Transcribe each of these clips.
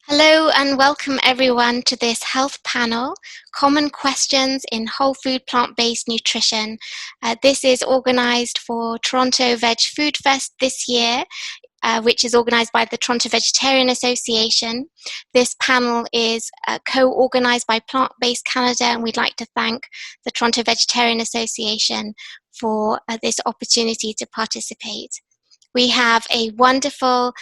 Hello and welcome everyone to this health panel, Common Questions in Whole Food Plant-Based Nutrition. This is organised for Toronto Veg Food Fest this year, which is organised by the Toronto Vegetarian Association. This panel is co-organised by Plant-Based Canada, and we'd like to thank the Toronto Vegetarian Association for this opportunity to participate. We have a wonderful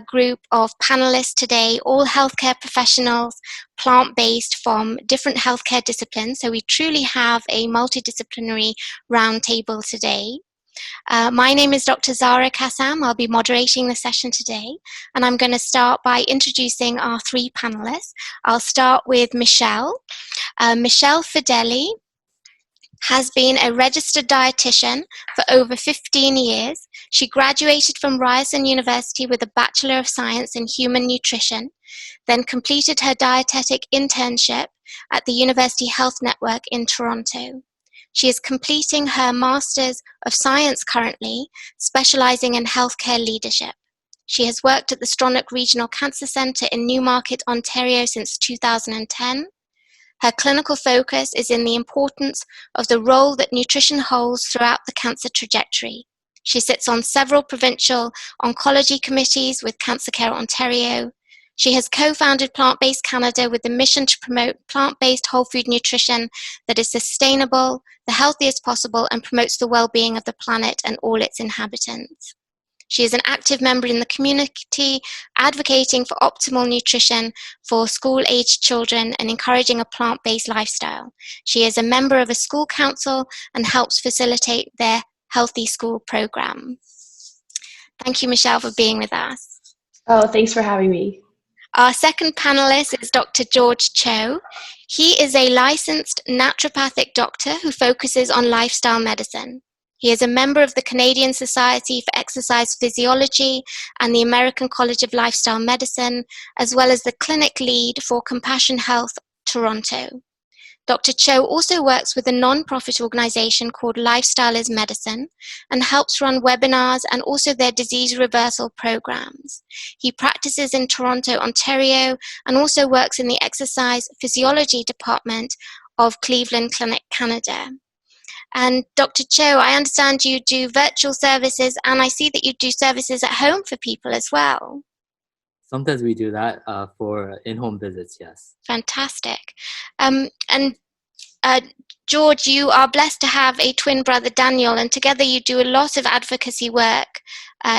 group of panelists today, all healthcare professionals, plant-based from different healthcare disciplines. So we truly have a multidisciplinary roundtable today. My name is Dr. Zahra Kassam. I'll be moderating the session today. And I'm going to start by introducing our three panelists. I'll start with Michelle. Michelle Fideli has been a registered dietitian for over 15 years. She graduated from Ryerson University with a Bachelor of Science in Human Nutrition, then completed her dietetic internship at the University Health Network in Toronto. She is completing her Masters of Science currently, specializing in healthcare leadership. She has worked at the Stronach Regional Cancer Centre in Newmarket, Ontario since 2010. Her clinical focus is in the importance of the role that nutrition holds throughout the cancer trajectory. She sits on several provincial oncology committees with Cancer Care Ontario. She has co-founded Plant-Based Canada with the mission to promote plant-based whole food nutrition that is sustainable, the healthiest possible, and promotes the well-being of the planet and all its inhabitants. She is an active member in the community, advocating for optimal nutrition for school-aged children and encouraging a plant-based lifestyle. She is a member of a school council and helps facilitate their Healthy School program. Thank you, Michelle, for being with us. Oh, thanks for having me. Our second panelist is Dr. George Cho. He is a licensed naturopathic doctor who focuses on lifestyle medicine. He is a member of the Canadian Society for Exercise Physiology and the American College of Lifestyle Medicine, as well as the clinic lead for Compassion Health Toronto. Dr. Cho also works with a non-profit organization called Lifestyle is Medicine and helps run webinars and also their disease reversal programs. He practices in Toronto, Ontario, and also works in the Exercise Physiology Department of Cleveland Clinic, Canada. And Dr. Cho, I understand you do virtual services, and I see that you do services at home for people as well. Sometimes we do that for in-home visits, yes. Fantastic. George, you are blessed to have a twin brother, Daniel, and together you do a lot of advocacy work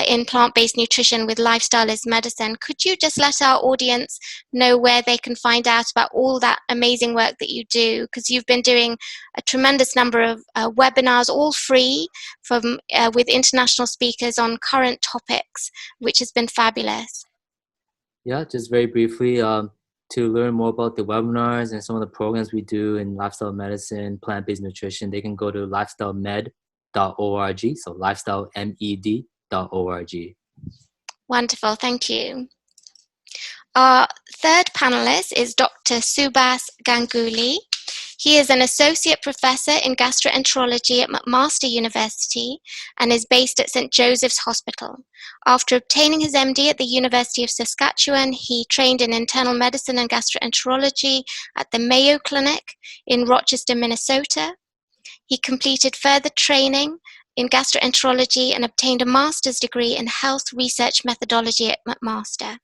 in plant-based nutrition with Lifestyle is Medicine. Could you just let our audience know where they can find out about all that amazing work that you do? Because you've been doing a tremendous number of webinars, all free, from with international speakers on current topics, which has been fabulous. Yeah, just very briefly, to learn more about the webinars and some of the programs we do in lifestyle medicine, plant-based nutrition, they can go to lifestylemed.org, so lifestylemed.org. Wonderful, thank you. Our third panelist is Dr. Subhas Ganguly. He is an associate professor in gastroenterology at McMaster University and is based at St. Joseph's Hospital. After obtaining his MD at the University of Saskatchewan, he trained in internal medicine and gastroenterology at the Mayo Clinic in Rochester, Minnesota. He completed further training in gastroenterology and obtained a master's degree in health research methodology at McMaster.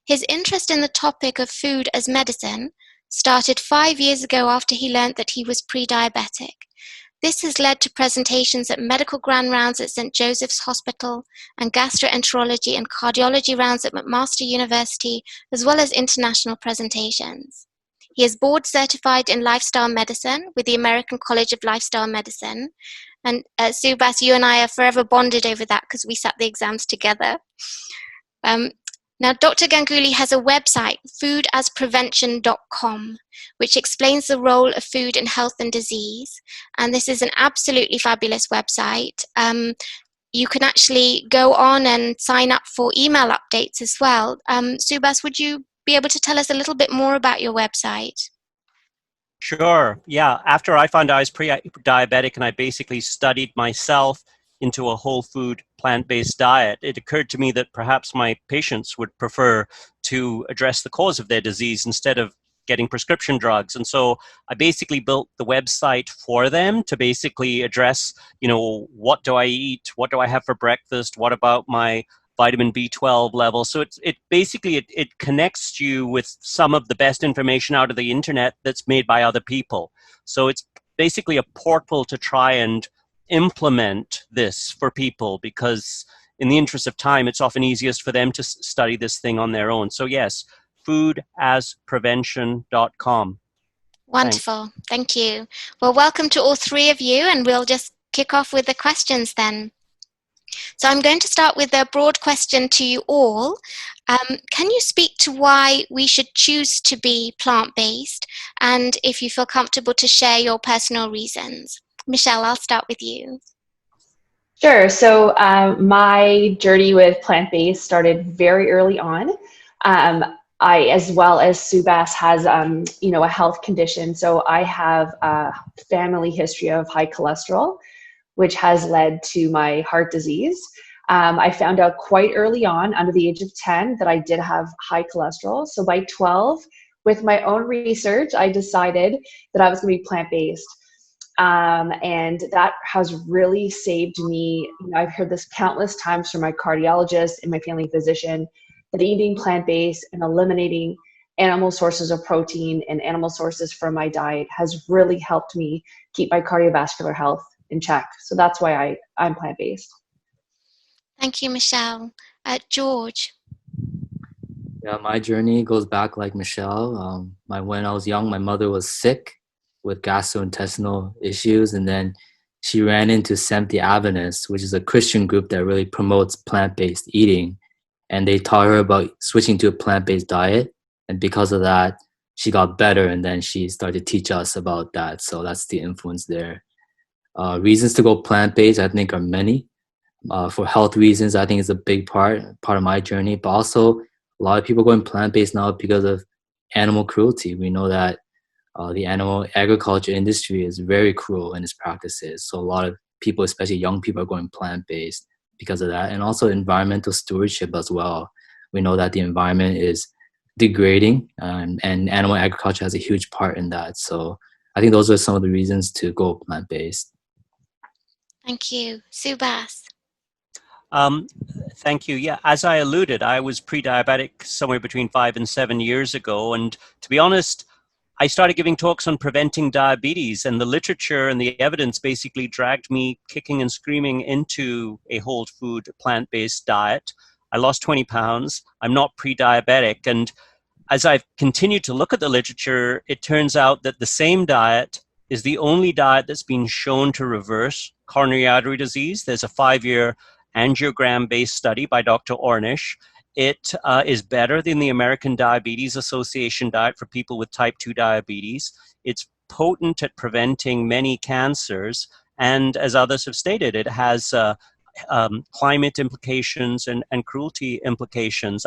His interest in the topic of food as medicine started 5 years ago after he learned that he was pre-diabetic. This has led to presentations at medical grand rounds at St. Joseph's Hospital and gastroenterology and cardiology rounds at McMaster University, as well as international presentations. He is board certified in lifestyle medicine with the American College of Lifestyle Medicine. And Subhas, you and I are forever bonded over that because we sat the exams together. Now, Dr. Ganguly has a website, foodasprevention.com, which explains the role of food in health and disease. And this is an absolutely fabulous website. You can actually go on and sign up for email updates as well. Subhas, would you be able to tell us a little bit more about your website? Sure. Yeah. After I found I was pre-diabetic and I basically studied myself into a whole food plant-based diet, it occurred to me that perhaps my patients would prefer to address the cause of their disease instead of getting prescription drugs. And so I basically built the website for them to basically address, what do I eat? What do I have for breakfast? What about my vitamin B12 level? So it connects you with some of the best information out of the internet that's made by other people. So it's basically a portal to try and implement this for people, because in the interest of time, it's often easiest for them to study this thing on their own. So yes, foodasprevention.com. Wonderful. Thank you. Well, welcome to all three of you, and we'll just kick off with the questions then. So I'm going to start with a broad question to you all. Can you speak to why we should choose to be plant-based, and if you feel comfortable to share your personal reasons? Michelle, I'll start with you. Sure. So my journey with plant-based started very early on. I, as well as Subas, has a health condition. So I have a family history of high cholesterol, which has led to my heart disease. I found out quite early on, under the age of 10, that I did have high cholesterol. So by 12, with my own research, I decided that I was going to be plant-based. And that has really saved me. I've heard this countless times from my cardiologist and my family physician, that eating plant-based and eliminating animal sources of protein and animal sources from my diet has really helped me keep my cardiovascular health in check. So that's why I'm plant-based. Thank you, Michelle. George. Yeah, my journey goes back like Michelle. When I was young, my mother was sick with gastrointestinal issues, and then she ran into Seventh-day Adventists, which is a Christian group that really promotes plant-based eating. And they taught her about switching to a plant-based diet. And because of that, she got better, and then she started to teach us about that. So that's the influence there. Reasons to go plant-based, I think, are many. For health reasons, I think it's a big part of my journey. But also, a lot of people going plant-based now because of animal cruelty. We know that the animal agriculture industry is very cruel in its practices. So a lot of people, especially young people, are going plant-based because of that. And also environmental stewardship as well. We know that the environment is degrading, and animal agriculture has a huge part in that. So I think those are some of the reasons to go plant-based. Thank you. Subas. Thank you. Yeah, as I alluded, I was pre-diabetic somewhere between 5 and 7 years ago. And to be honest, I started giving talks on preventing diabetes, and the literature and the evidence basically dragged me kicking and screaming into a whole food, plant-based diet. I lost 20 pounds. I'm not pre-diabetic. And as I've continued to look at the literature, it turns out that the same diet is the only diet that's been shown to reverse coronary artery disease. There's a 5-year angiogram-based study by Dr. Ornish. It is better than the American Diabetes Association diet for people with type 2 diabetes. It's potent at preventing many cancers. And as others have stated, it has climate implications and cruelty implications.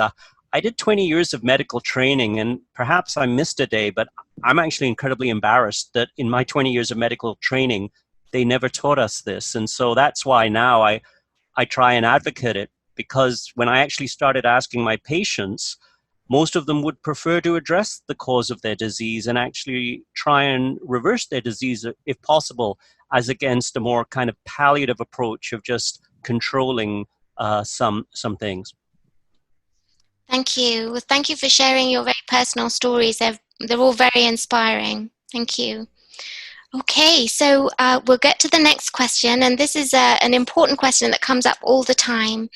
I did 20 years of medical training, and perhaps I missed a day, but I'm actually incredibly embarrassed that in my 20 years of medical training, they never taught us this. And so that's why now I try and advocate it, because when I actually started asking my patients, most of them would prefer to address the cause of their disease and actually try and reverse their disease if possible, as against a more kind of palliative approach of just controlling some things. Thank you. Well, thank you for sharing your very personal stories. They're all very inspiring. Thank you. Okay, so we'll get to the next question, and this is an important question that comes up all the time.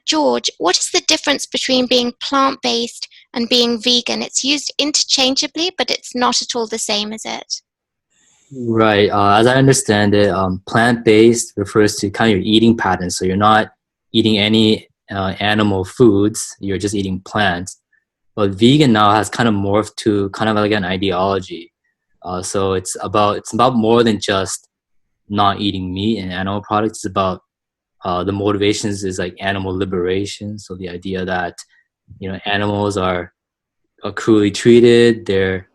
George, what is the difference between being plant-based and being vegan? It's used interchangeably, but it's not at all the same, is it? Right. As I understand it, plant-based refers to kind of your eating pattern. So you're not eating any animal foods, you're just eating plants. But vegan now has kind of morphed to kind of like an ideology. So it's about more than just not eating meat and animal products. It's about the motivations is like animal liberation. So the idea that animals are cruelly treated, they're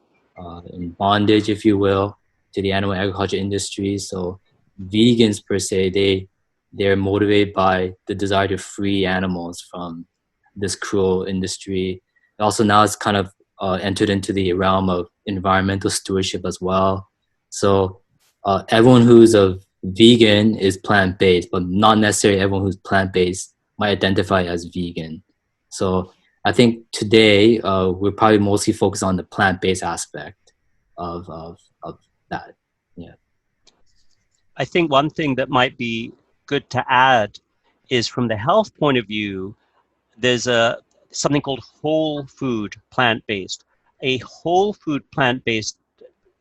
in bondage, if you will, to the animal agriculture industry. So vegans per se, they they're motivated by the desire to free animals from this cruel industry. Also now it's kind of entered into the realm of environmental stewardship as well. So everyone who's a vegan is plant-based, but not necessarily everyone who's plant-based might identify as vegan. So I think today we're probably mostly focused on the plant-based aspect of that. Yeah. I think one thing that might be good to add is from the health point of view, there's something called whole food plant-based. A whole food plant-based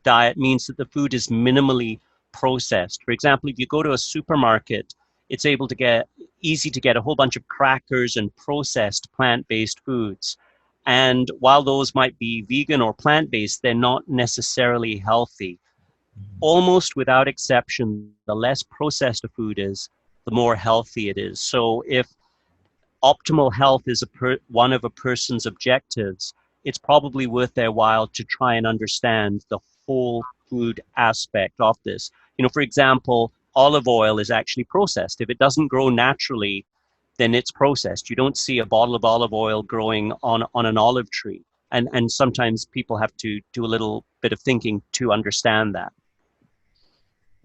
diet means that the food is minimally processed. For example, if you go to a supermarket, it's easy to get a whole bunch of crackers and processed plant-based foods. And while those might be vegan or plant-based, they're not necessarily healthy. Almost without exception, the less processed a food is, the more healthy it is. So if optimal health is one of a person's objectives, it's probably worth their while to try and understand the whole food aspect of this. For example, olive oil is actually processed. If it doesn't grow naturally, then it's processed. You don't see a bottle of olive oil growing on an olive tree. And sometimes people have to do a little bit of thinking to understand that.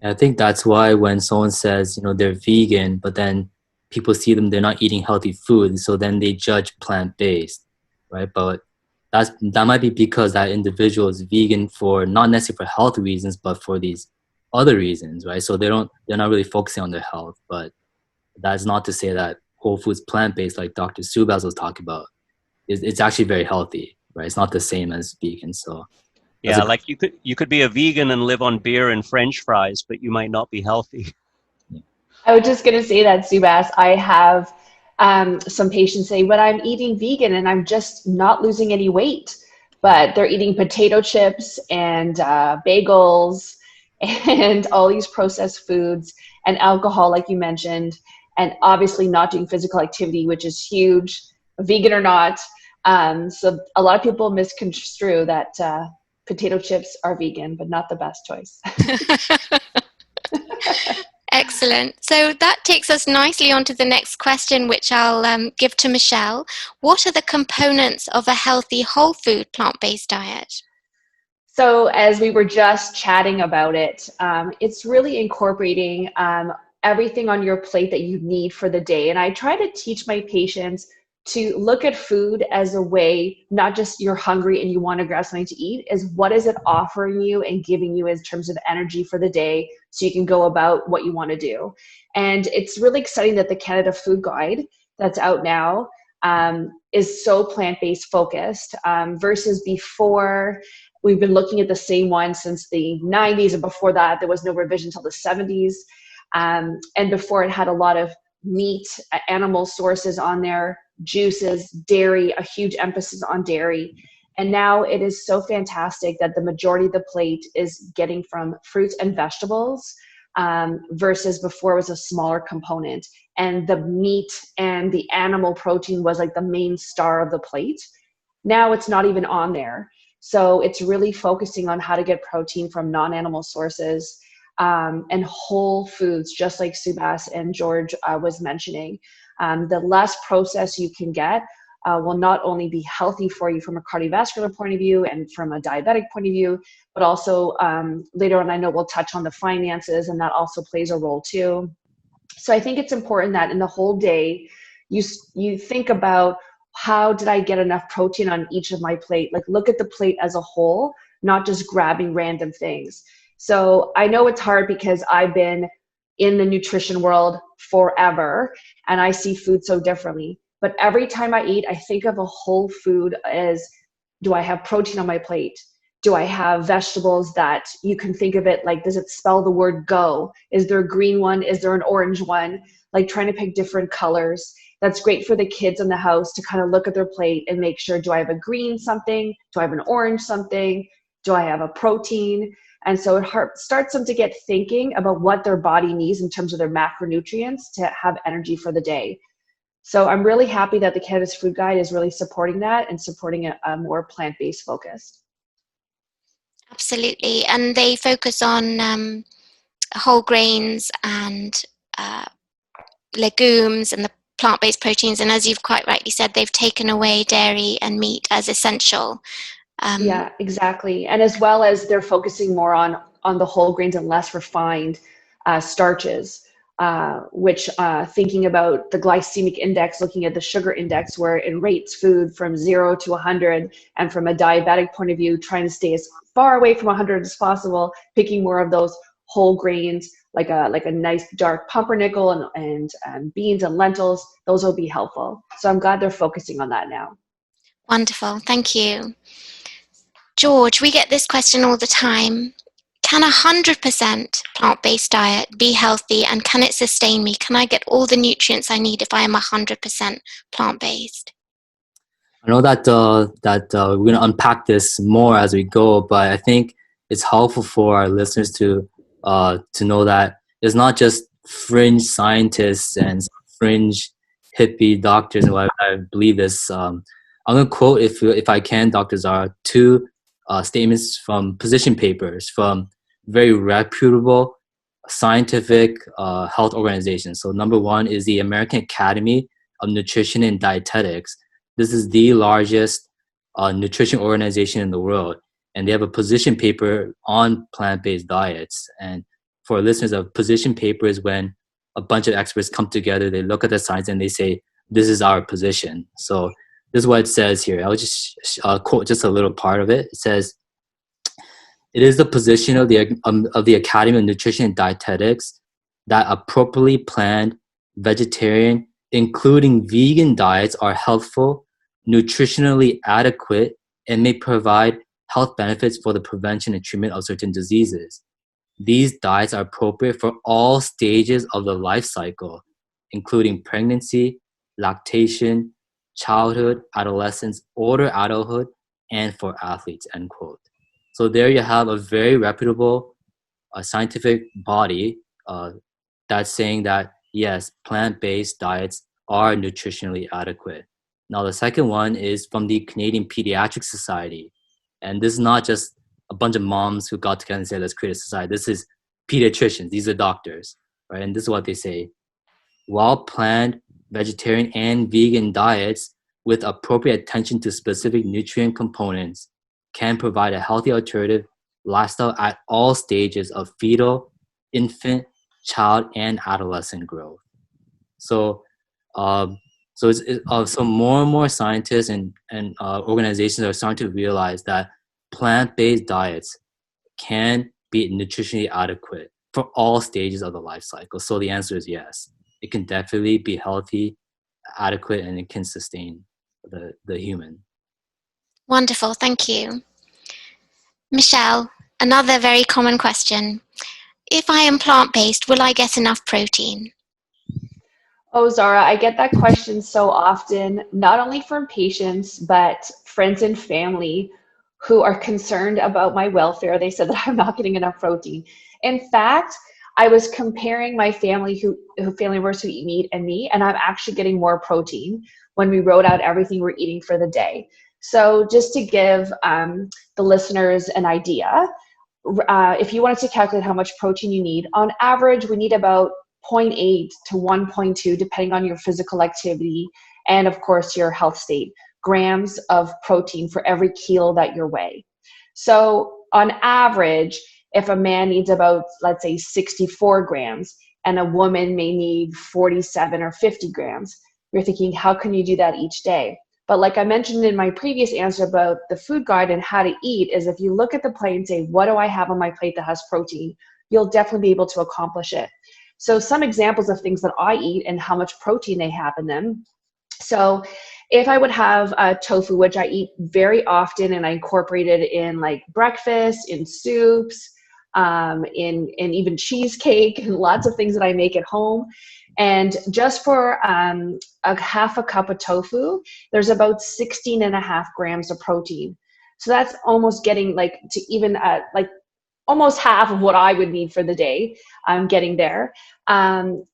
I think that's why when someone says, they're vegan, but then people see them, they're not eating healthy food, so then they judge plant-based, right? But that might be because that individual is vegan for not necessarily for health reasons, but for these other reasons, right? So they're not really focusing on their health. But that's not to say that whole foods plant-based, like Dr. Subas was talking about, it's actually very healthy, right? It's not the same as vegan. So yeah, like you could be a vegan and live on beer and French fries, but you might not be healthy. I was just going to say that, Subas. I have some patients say, but I'm eating vegan and I'm just not losing any weight. But they're eating potato chips and bagels and all these processed foods and alcohol, like you mentioned, and obviously not doing physical activity, which is huge, vegan or not. So a lot of people misconstrue that potato chips are vegan, but not the best choice. Excellent. So that takes us nicely on to the next question, which I'll give to Michelle. What are the components of a healthy whole food plant-based diet? So as we were just chatting about it, it's really incorporating everything on your plate that you need for the day. And I try to teach my patients to look at food as a way, not just you're hungry and you want to grab something to eat, is what is it offering you and giving you in terms of energy for the day so you can go about what you want to do. And it's really exciting that the Canada Food Guide that's out now is so plant-based focused versus before. We've been looking at the same one since the 90s, and before that there was no revision until the 70s. And before it had a lot of meat, animal sources on there, juices, dairy, a huge emphasis on dairy. And now it is so fantastic that the majority of the plate is getting from fruits and vegetables versus before it was a smaller component. And the meat and the animal protein was like the main star of the plate. Now it's not even on there. So it's really focusing on how to get protein from non-animal sources and whole foods, just like Subas and George was mentioning. The less processed you can get will not only be healthy for you from a cardiovascular point of view and from a diabetic point of view, but also later on I know we'll touch on the finances, and that also plays a role too. So I think it's important that in the whole day, you think about, how did I get enough protein on each of my plate? Like, look at the plate as a whole, not just grabbing random things. So I know it's hard because I've been in the nutrition world forever and I see food so differently. But every time I eat, I think of a whole food as, do I have protein on my plate? Do I have vegetables that you can think of it like, does it spell the word go? Is there a green one? Is there an orange one? Like trying to pick different colors. That's great for the kids in the house to kind of look at their plate and make sure, do I have a green something? Do I have an orange something? Do I have a protein? And so it starts them to get thinking about what their body needs in terms of their macronutrients to have energy for the day. So I'm really happy that the Canada's Food Guide is really supporting that and supporting a more plant-based focus. Absolutely. And they focus on whole grains and legumes and the plant-based proteins, and as you've quite rightly said, they've taken away dairy and meat as essential. Yeah, exactly. And as well as they're focusing more on the whole grains and less refined starches, which thinking about the glycemic index, looking at the sugar index, where it rates food from 0 to 100, and from a diabetic point of view, trying to stay as far away from 100 as possible, picking more of those whole grains, like a nice dark pumpernickel and beans and lentils. Those will be helpful. So I'm glad they're focusing on that now. Wonderful, thank you. George, we get this question all the time. Can 100% plant-based diet be healthy, and can it sustain me? Can I get all the nutrients I need if I am 100% plant-based? I know that we're going to unpack this more as we go, but I think it's helpful for our listeners to know that it's not just fringe scientists and fringe hippie doctors and what I believe this. I'm going to quote, if I can, Dr. Zahra, two statements from position papers from very reputable scientific health organizations. So number one is the American Academy of Nutrition and Dietetics. This is the largest nutrition organization in the world, and they have a position paper on plant-based diets. And for listeners, a position paper is when a bunch of experts come together, they look at the science and they say, this is our position. So this is what it says here. I'll just quote just a little part of it. It says, it is the position of the Academy of Nutrition and Dietetics that appropriately planned vegetarian, including vegan diets are healthful, nutritionally adequate, and may provide health benefits for the prevention and treatment of certain diseases. These diets are appropriate for all stages of the life cycle, including pregnancy, lactation, childhood, adolescence, older adulthood, and for athletes, end quote. So there you have a very reputable scientific body that's saying that, yes, plant-based diets are nutritionally adequate. Now, the second one is from the Canadian Pediatric Society. And this is not just a bunch of moms who got together and said, let's create a society. This is pediatricians. These are doctors, right? And this is what they say. While planned vegetarian and vegan diets with appropriate attention to specific nutrient components can provide a healthy alternative lifestyle at all stages of fetal, infant, child, and adolescent growth. So so more and more scientists and organizations are starting to realize that plant-based diets can be nutritionally adequate for all stages of the life cycle. So the answer is yes. It can definitely be healthy, adequate, and it can sustain the human. Wonderful, thank you. Michelle, another very common question. If I am plant-based, will I get enough protein? Oh, Zahra, I get that question so often, not only from patients, but friends and family who are concerned about my welfare. They said that I'm not getting enough protein. In fact, I was comparing my family family members who eat meat and me, and I'm actually getting more protein when we wrote out everything we're eating for the day. So just to give the listeners an idea, if you wanted to calculate how much protein you need, on average, we need about 0.8 to 1.2, depending on your physical activity and, of course, your health state, grams of protein for every kilo that you weigh. So on average, if a man needs about, let's say, 64 grams and a woman may need 47 or 50 grams, you're thinking, how can you do that each day? But like I mentioned in my previous answer about the food guide and how to eat, is if you look at the plate and say, what do I have on my plate that has protein? You'll definitely be able to accomplish it. So some examples of things that I eat and how much protein they have in them. So if I would have tofu, which I eat very often, and I incorporate it in like breakfast, in soups, in even cheesecake, and lots of things that I make at home. And just for a half a cup of tofu, there's about 16.5 grams of protein. So that's almost getting like to even like almost half of what I would need for the day. I'm getting there.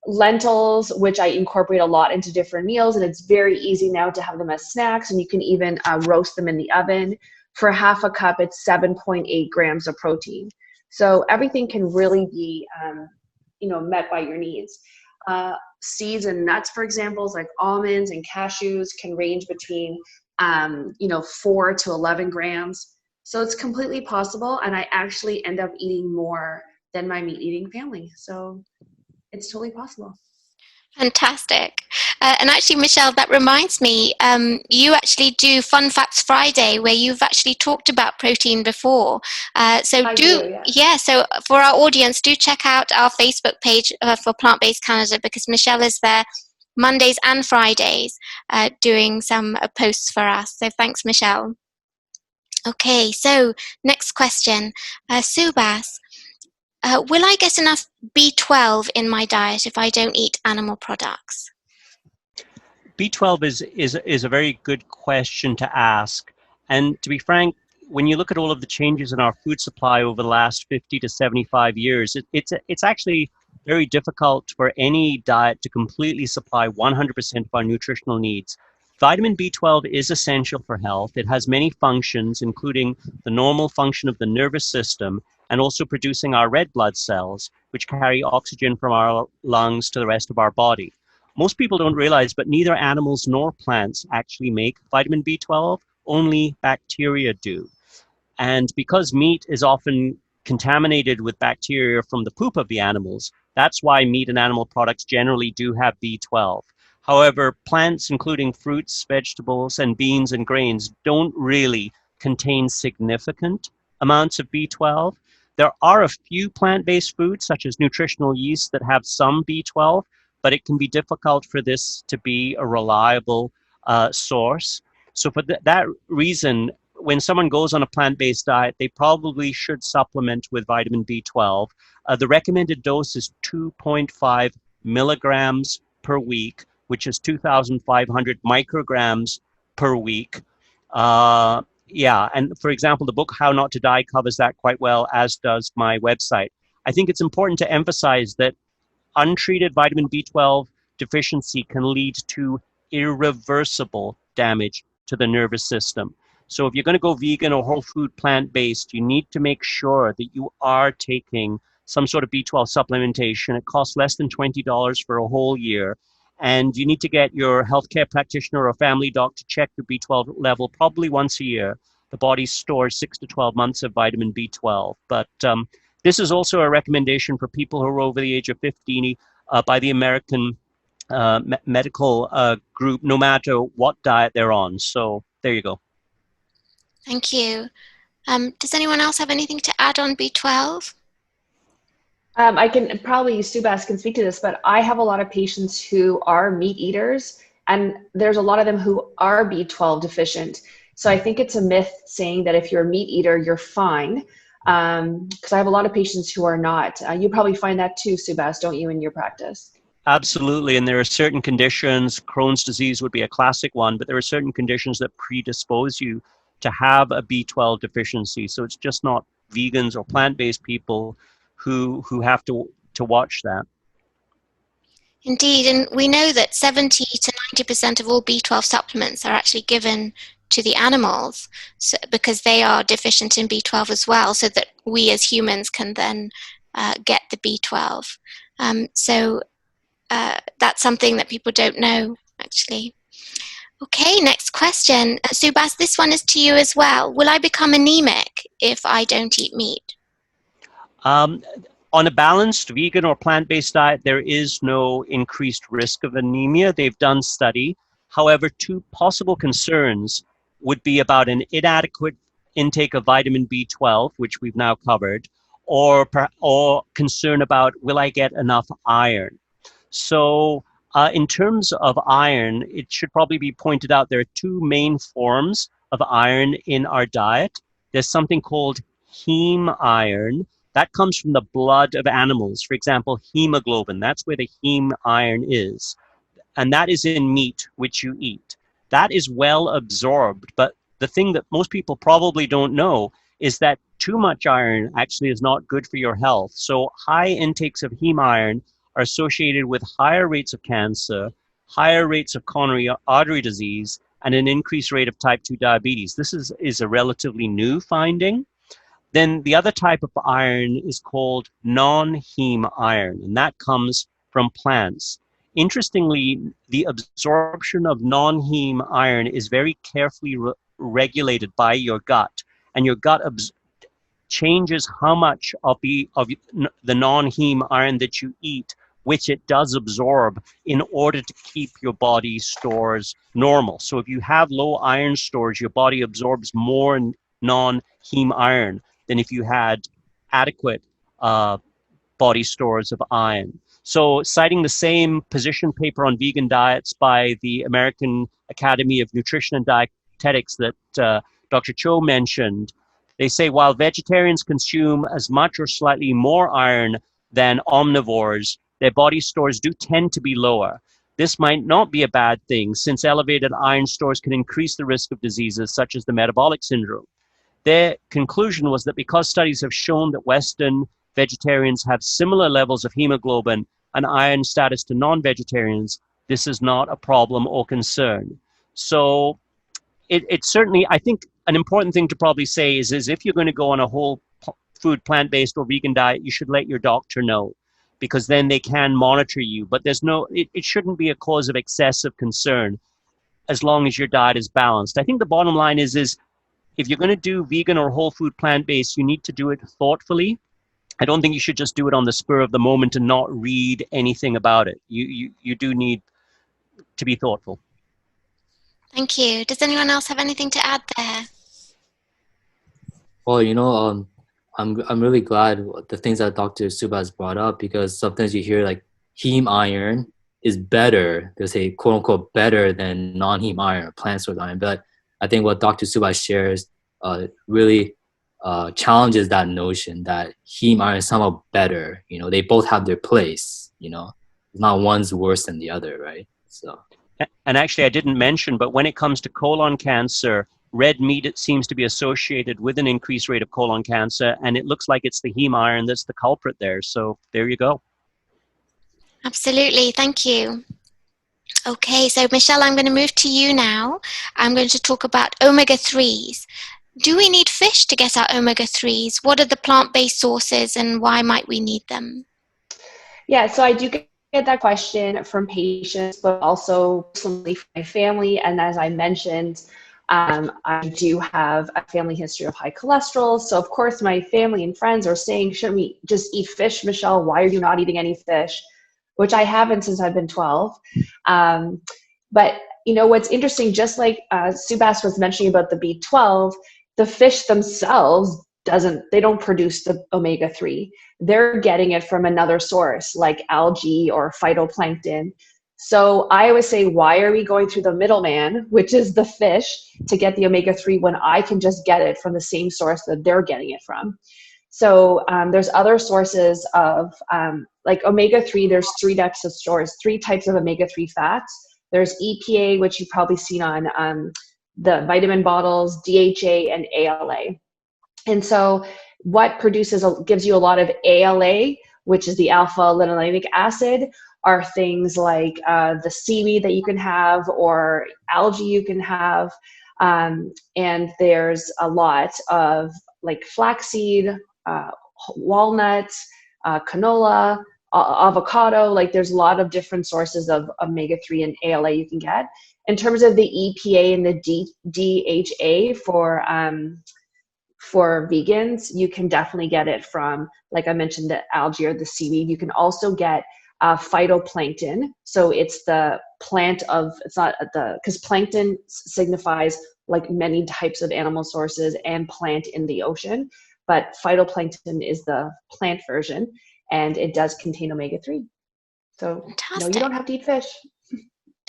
Lentils, which I incorporate a lot into different meals, and it's very easy now to have them as snacks, and you can even roast them in the oven. For half a cup, it's 7.8 grams of protein. So everything can really be, met by your needs. seeds and nuts, for example, like almonds and cashews, can range between 4 to 11 grams. So it's completely possible, and I actually end up eating more than my meat eating family. So it's totally possible. Fantastic. And actually, Michelle, that reminds me, you actually do Fun Facts Friday, where you've actually talked about protein before. So for our audience, do check out our Facebook page for Plant-Based Canada, because Michelle is there Mondays and Fridays doing some posts for us. So thanks, Michelle. Okay, so next question. Subhas, will I get enough B12 in my diet if I don't eat animal products? B12 is a very good question to ask. And to be frank, when you look at all of the changes in our food supply over the last 50 to 75 years, it's actually very difficult for any diet to completely supply 100% of our nutritional needs. Vitamin B12 is essential for health. It has many functions, including the normal function of the nervous system and also producing our red blood cells, which carry oxygen from our lungs to the rest of our body. Most people don't realize, but neither animals nor plants actually make vitamin B12, only bacteria do. And because meat is often contaminated with bacteria from the poop of the animals, that's why meat and animal products generally do have B12. However, plants, including fruits, vegetables, and beans and grains, don't really contain significant amounts of B12. There are a few plant-based foods, such as nutritional yeast, that have some B12, but it can be difficult for this to be a reliable source. So for that reason, when someone goes on a plant-based diet, they probably should supplement with vitamin B12. The recommended dose is 2.5 milligrams per week, which is 2,500 micrograms per week. And for example, the book How Not to Die covers that quite well, as does my website. I think it's important to emphasize that untreated vitamin B12 deficiency can lead to irreversible damage to the nervous system. So if you're going to go vegan or whole food plant-based, you need to make sure that you are taking some sort of B12 supplementation. It costs less than $20 for a whole year. And you need to get your healthcare practitioner or family doc to check your B12 level probably once a year. The body stores 6 to 12 months of vitamin B12. But this is also a recommendation for people who are over the age of 50 by the American medical group, no matter what diet they're on. So there you go. Thank you. Does anyone else have anything to add on B12? I can probably, Subhas can speak to this, but I have a lot of patients who are meat eaters, and there's a lot of them who are B12 deficient. So I think it's a myth saying that if you're a meat eater, you're fine. Because I have a lot of patients who are not. You probably find that too, Subhas, don't you, in your practice? Absolutely, and there are certain conditions, Crohn's disease would be a classic one, but there are certain conditions that predispose you to have a B12 deficiency. So it's just not vegans or plant-based people who have to watch that. Indeed, and we know that 70 to 90% of all B12 supplements are actually given to the animals, because they are deficient in B12 as well, so that we as humans can then get the B12. That's something that people don't know, actually. Okay, next question. Subhas, this one is to you as well. Will I become anemic if I don't eat meat? On a balanced vegan or plant-based diet, there is no increased risk of anemia. They've done study. However, two possible concerns would be about an inadequate intake of vitamin B12, which we've now covered, or concern about, will I get enough iron? So in terms of iron, it should probably be pointed out there are two main forms of iron in our diet. There's something called heme iron. That comes from the blood of animals. For example, hemoglobin, that's where the heme iron is. And that is in meat, which you eat. That is well absorbed. But the thing that most people probably don't know is that too much iron actually is not good for your health. So high intakes of heme iron are associated with higher rates of cancer, higher rates of coronary artery disease, and an increased rate of type 2 diabetes. This is a relatively new finding. Then the other type of iron is called non-heme iron, and that comes from plants. interestingly, the absorption of non-heme iron is very carefully regulated by your gut, and your gut changes how much of the non-heme iron that you eat, which it does absorb, in order to keep your body stores normal. So if you have low iron stores, your body absorbs more non-heme iron than if you had adequate body stores of iron. So, citing the same position paper on vegan diets by the American Academy of Nutrition and Dietetics that Dr. Cho mentioned, they say while vegetarians consume as much or slightly more iron than omnivores, their body stores do tend to be lower. This might not be a bad thing, since elevated iron stores can increase the risk of diseases such as the metabolic syndrome. Their conclusion was that because studies have shown that Western vegetarians have similar levels of hemoglobin and iron status to non-vegetarians, this is not a problem or concern. So it's certainly, I think, an important thing to probably say is if you're going to go on a whole food, plant-based or vegan diet, you should let your doctor know, because then they can monitor you. But it shouldn't be a cause of excessive concern as long as your diet is balanced. I think the bottom line is if you're going to do vegan or whole food plant-based, you need to do it thoughtfully. I don't think you should just do it on the spur of the moment and not read anything about it. You do need to be thoughtful. Thank you. Does anyone else have anything to add there? Well, I'm really glad the things that Dr. Subha has brought up, because sometimes you hear like heme iron is better. They say quote unquote better than non-heme iron or plant source iron. But I think what Dr. Subha shares really challenges that notion that heme iron is somehow better. They both have their place. Not one's worse than the other, right? So. And actually, I didn't mention, but when it comes to colon cancer, red meat, it seems to be associated with an increased rate of colon cancer, and it looks like it's the heme iron that's the culprit there. So there you go. Absolutely. Thank you. Okay, so Michelle, I'm going to move to you now. I'm going to talk about omega-3s. Do we need fish to get our omega-3s? What are the plant-based sources and why might we need them? Yeah, so I do get that question from patients, but also personally from my family. And as I mentioned, I do have a family history of high cholesterol. So of course my family and friends are saying, shouldn't we just eat fish, Michelle? Why are you not eating any fish? Which I haven't since I've been 12. But what's interesting, just like Subhas was mentioning about the B12, the fish themselves they don't produce the omega-3. They're getting it from another source like algae or phytoplankton. So I always say, why are we going through the middleman, which is the fish, to get the omega-3 when I can just get it from the same source that they're getting it from? So there's other sources of like omega-3. There's three types of omega-3 fats. There's EPA, which you've probably seen on the vitamin bottles, DHA, and ALA. And so what gives you a lot of ALA, which is the alpha linolenic acid, are things like the seaweed that you can have or algae you can have. And there's a lot of like flaxseed, walnuts, canola, avocado. Like there's a lot of different sources of omega-3 and ALA you can get. In terms of the EPA and the DHA for vegans, you can definitely get it from, like I mentioned, the algae or the seaweed. You can also get phytoplankton. So it's the plant because plankton signifies like many types of animal sources and plant in the ocean, but phytoplankton is the plant version, and it does contain omega-3. So no, you don't have to eat fish.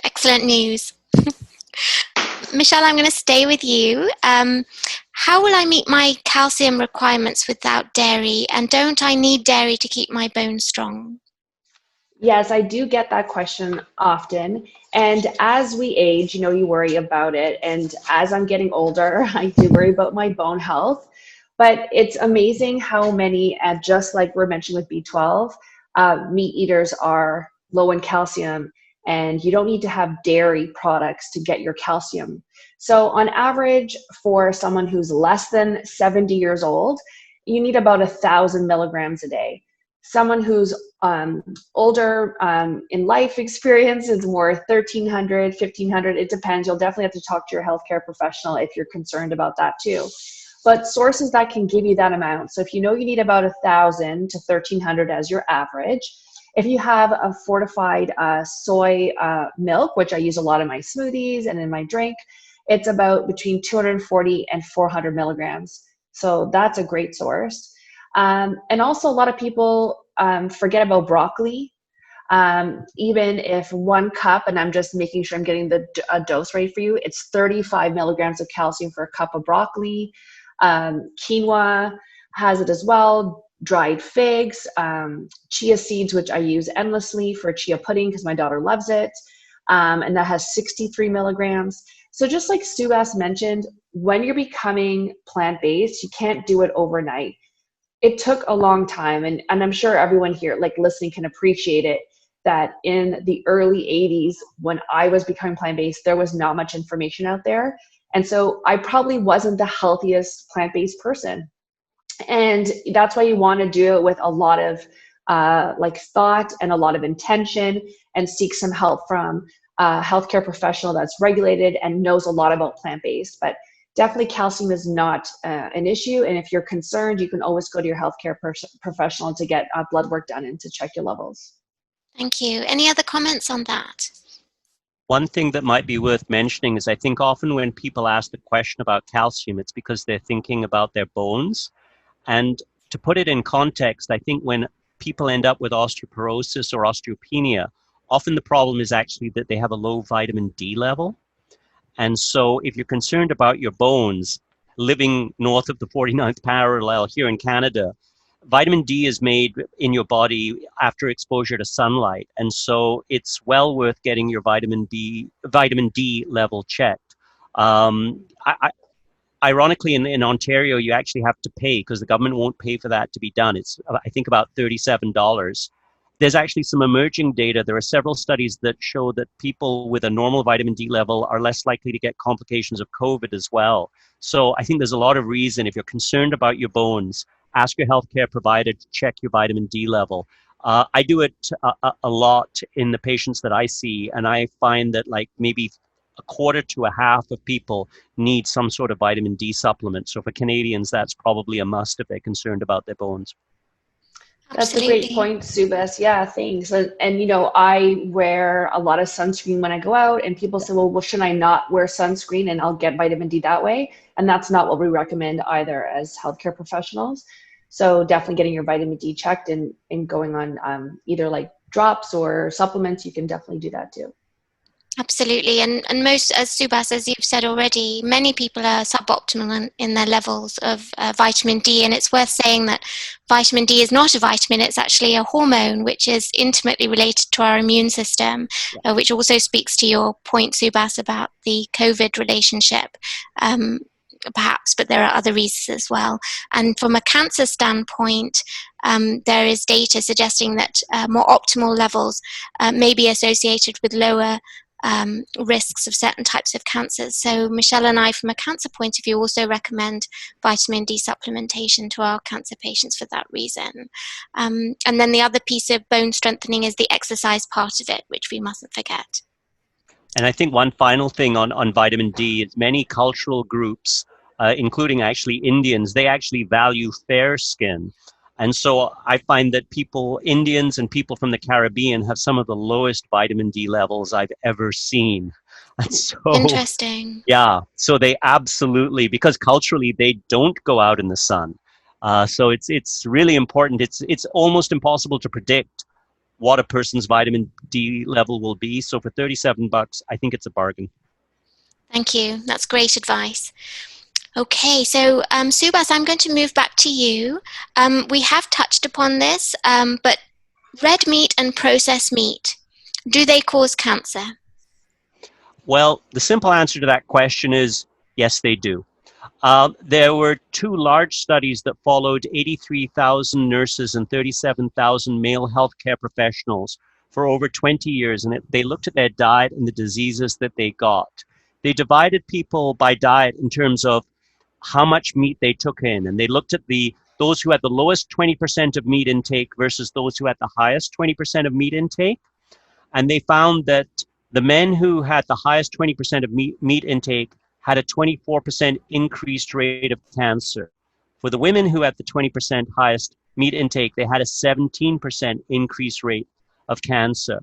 Excellent news. Michelle, I'm going to stay with you. How will I meet my calcium requirements without dairy? And don't I need dairy to keep my bones strong? Yes, I do get that question often. And as we age, you worry about it. And as I'm getting older, I do worry about my bone health. But it's amazing how many, just like we're mentioning with B12, meat eaters are low in calcium, and you don't need to have dairy products to get your calcium. So on average, for someone who's less than 70 years old, you need about 1,000 milligrams a day. Someone who's older in life experience is more 1,300, 1,500. It depends. You'll definitely have to talk to your healthcare professional if you're concerned about that too. But sources that can give you that amount. So if you know you need about 1,000 to 1,300 as your average, if you have a fortified soy milk, which I use a lot in my smoothies and in my drink, it's about between 240 and 400 milligrams. So that's a great source. And also a lot of people forget about broccoli. Even if 1 cup, and I'm just making sure I'm getting the dose right for you, it's 35 milligrams of calcium for a cup of broccoli. Quinoa has it as well. Dried figs, chia seeds, which I use endlessly for chia pudding because my daughter loves it. And that has 63 milligrams. So just like Subhas mentioned, when you're becoming plant-based, you can't do it overnight. It took a long time, and I'm sure everyone here like listening can appreciate it, that in the early 80s when I was becoming plant-based, there was not much information out there. And so I probably wasn't the healthiest plant-based person. And that's why you want to do it with a lot of like thought and a lot of intention, and seek some help from a healthcare professional that's regulated and knows a lot about plant-based. But definitely calcium is not an issue. And if you're concerned, you can always go to your healthcare professional to get blood work done and to check your levels. Thank you. Any other comments on that? One thing that might be worth mentioning is I think often when people ask the question about calcium, it's because they're thinking about their bones. And to put it in context, I think when people end up with osteoporosis or osteopenia, often the problem is actually that they have a low vitamin D level. And so if you're concerned about your bones, living north of the 49th parallel here in Canada, vitamin D is made in your body after exposure to sunlight. And so it's well worth getting your vitamin D level checked. Ironically, in Ontario, you actually have to pay because the government won't pay for that to be done. It's, I think, about $37. There's actually some emerging data. There are several studies that show that people with a normal vitamin D level are less likely to get complications of COVID as well. So I think there's a lot of reason, if you're concerned about your bones, ask your healthcare provider to check your vitamin D level. I do it a lot in the patients that I see, and I find that like maybe a quarter to a half of people need some sort of vitamin D supplement. So for Canadians, that's probably a must if they're concerned about their bones. That's a great point, Subhas. Yeah, thanks. And you know, I wear a lot of sunscreen when I go out, and people say, well, should I not wear sunscreen and I'll get vitamin D that way? And that's not what we recommend either as healthcare professionals. So definitely getting your vitamin D checked and going on either like drops or supplements, you can definitely do that too. Absolutely. And most, as Subhas, as you've said already, many people are suboptimal in their levels of vitamin D. And it's worth saying that vitamin D is not a vitamin, it's actually a hormone, which is intimately related to our immune system, which also speaks to your point, Subhas, about the COVID relationship. Perhaps, but there are other reasons as well. And from a cancer standpoint, there is data suggesting that more optimal levels may be associated with lower risks of certain types of cancers. So Michelle and I, from a cancer point of view, also recommend vitamin D supplementation to our cancer patients for that reason. And then the other piece of bone strengthening is the exercise part of it, which we mustn't forget. And I think one final thing on vitamin D is many cultural groups, including actually Indians, they actually value fair skin. And so I find that Indians and people from the Caribbean have some of the lowest vitamin D levels I've ever seen. And so, interesting. Yeah, so they absolutely, because culturally they don't go out in the sun. So it's really important. It's almost impossible to predict what a person's vitamin D level will be. So for $37, I think it's a bargain. Thank you. That's great advice. Okay, so Subhas, I'm going to move back to you. We have touched upon this, but red meat and processed meat, do they cause cancer? Well, the simple answer to that question is yes, they do. There were 2 large studies that followed 83,000 nurses and 37,000 male healthcare professionals for over 20 years, and they looked at their diet and the diseases that they got. They divided people by diet in terms of how much meat they took in, and they looked at the those who had the lowest 20% of meat intake versus those who had the highest 20% of meat intake. And they found that the men who had the highest 20% of meat intake had a 24% increased rate of cancer. For the women who had the 20% highest meat intake, they had a 17% increased rate of cancer.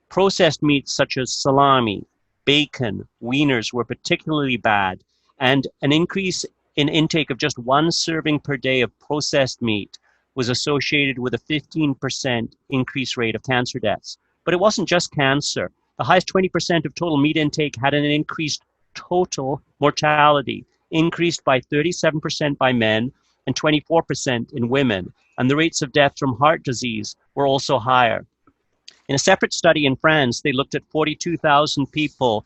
Processed meats such as salami, bacon, wieners were particularly bad, and an increase in intake of just one serving per day of processed meat was associated with a 15% increased rate of cancer deaths. But it wasn't just cancer. The highest 20% of total meat intake had an increased total mortality, increased by 37% by men and 24% in women. And the rates of death from heart disease were also higher. In a separate study in France, they looked at 42,000 people.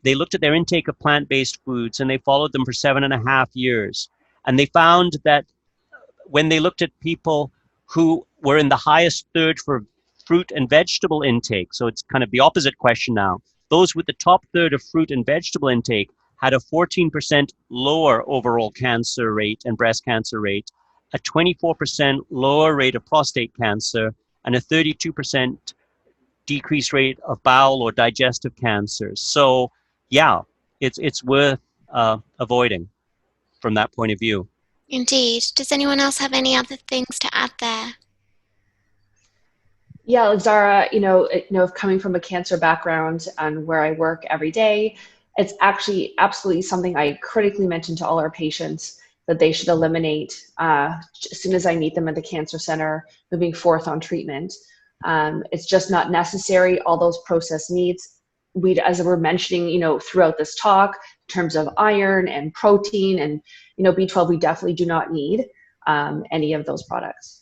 They looked at their intake of plant-based foods, and they followed them for 7.5 years. And they found that when they looked at people who were in the highest third for fruit and vegetable intake, so it's kind of the opposite question now, those with the top third of fruit and vegetable intake had a 14% lower overall cancer rate and breast cancer rate, a 24% lower rate of prostate cancer, and a 32% decreased rate of bowel or digestive cancers. So yeah, it's worth avoiding from that point of view. Indeed. Does anyone else have any other things to add there? Yeah, Zahra, coming from a cancer background and where I work every day, it's actually absolutely something I critically mention to all our patients that they should eliminate as soon as I meet them at the cancer center moving forth on treatment. It's just not necessary. All those processed meats, as we're mentioning, throughout this talk, in terms of iron and protein and, B12, we definitely do not need any of those products.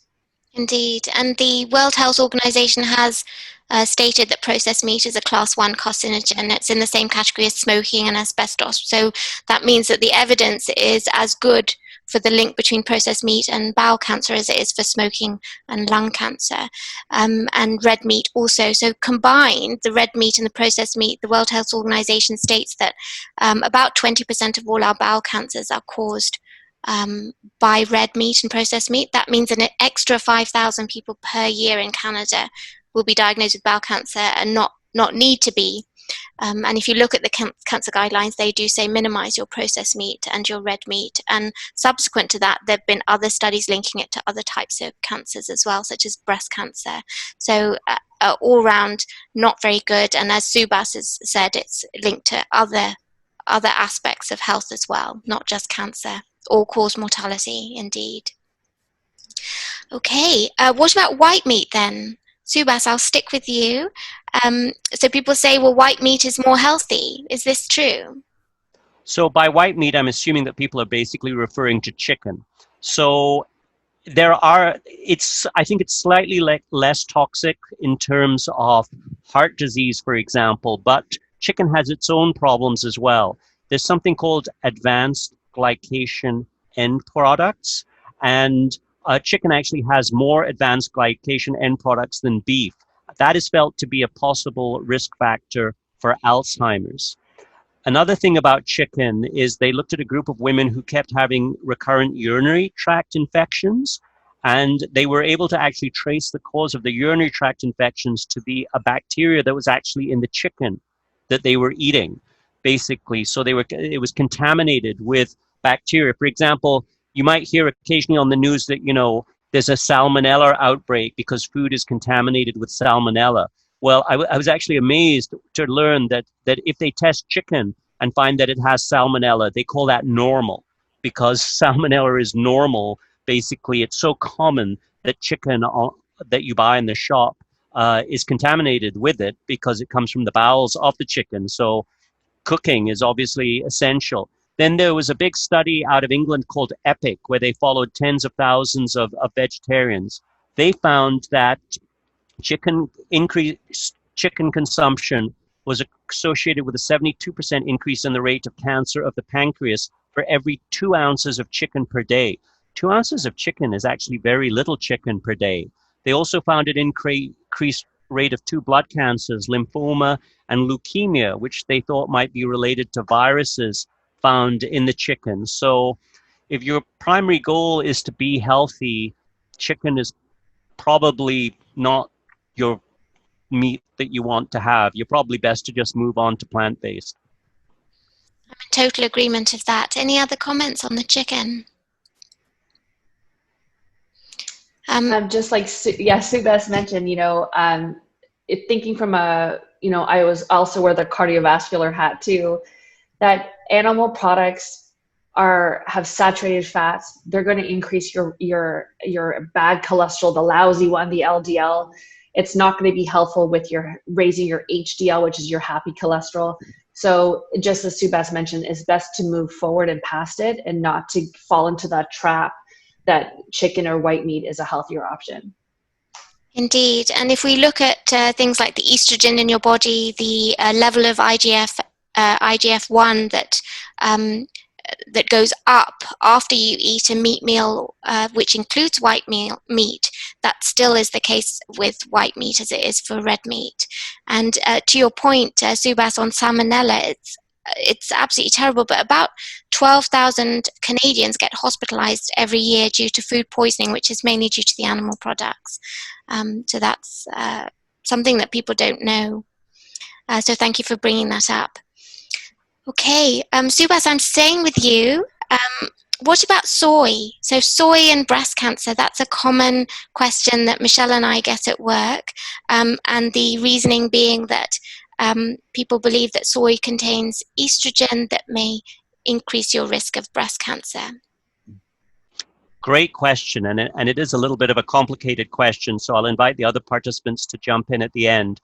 Indeed, and the World Health Organization has stated that processed meat is a class 1 carcinogen. It's in the same category as smoking and asbestos. So that means that the evidence is as good for the link between processed meat and bowel cancer as it is for smoking and lung cancer, and red meat also. So combined, the red meat and the processed meat, the World Health Organization states that about 20% of all our bowel cancers are caused by red meat and processed meat. That means an extra 5,000 people per year in Canada will be diagnosed with bowel cancer and not need to be. And if you look at the cancer guidelines, they do say minimize your processed meat and your red meat. And subsequent to that, there have been other studies linking it to other types of cancers as well, such as breast cancer. So all round, not very good. And as Subhas has said, it's linked to other aspects of health as well, not just cancer. All-cause mortality, indeed. Okay, what about white meat then? Subhas, I'll stick with you. So people say, well, white meat is more healthy. Is this true? So by white meat, I'm assuming that people are basically referring to chicken. So I think it's slightly less toxic in terms of heart disease, for example, but chicken has its own problems as well. There's something called advanced glycation end products, and chicken actually has more advanced glycation end products than beef. That is felt to be a possible risk factor for Alzheimer's. Another thing about chicken is they looked at a group of women who kept having recurrent urinary tract infections, and they were able to actually trace the cause of the urinary tract infections to be a bacteria that was actually in the chicken that they were eating, basically. So it was contaminated with bacteria. For example, you might hear occasionally on the news that, there's a salmonella outbreak because food is contaminated with salmonella. Well, I was actually amazed to learn that if they test chicken and find that it has salmonella, they call that normal, because salmonella is normal. Basically, it's so common that chicken that you buy in the shop is contaminated with it because it comes from the bowels of the chicken. So cooking is obviously essential. Then there was a big study out of England called EPIC, where they followed tens of thousands of vegetarians. They found that increased chicken consumption was associated with a 72% increase in the rate of cancer of the pancreas for every 2 ounces of chicken per day. 2 ounces of chicken is actually very little chicken per day. They also found an increased rate of 2 blood cancers, lymphoma and leukemia, which they thought might be related to viruses found in the chicken. So if your primary goal is to be healthy, chicken is probably not your meat that you want to have. You're probably best to just move on to plant-based. I'm in total agreement of that. Any other comments on the chicken? Just like Subhas mentioned, thinking from I was also wear the cardiovascular hat too, that animal products have saturated fats. They're going to increase your bad cholesterol, the lousy one, the LDL. It's not going to be helpful with raising your HDL, which is your happy cholesterol. So just as Subhas mentioned, it's best to move forward and past it and not to fall into that trap that chicken or white meat is a healthier option. Indeed. And if we look at things like the estrogen in your body, the level of IGF-1 that goes up after you eat a meat meal, which includes white meat, that still is the case with white meat as it is for red meat. And to your point, Subhas, on salmonella, it's absolutely terrible, but about 12,000 Canadians get hospitalized every year due to food poisoning, which is mainly due to the animal products. So that's something that people don't know. So thank you for bringing that up. Okay, Subhas, I'm staying with you. What about soy? So soy and breast cancer, that's a common question that Michelle and I get at work. And the reasoning being that people believe that soy contains estrogen that may increase your risk of breast cancer. Great question, and it is a little bit of a complicated question, so I'll invite the other participants to jump in at the end.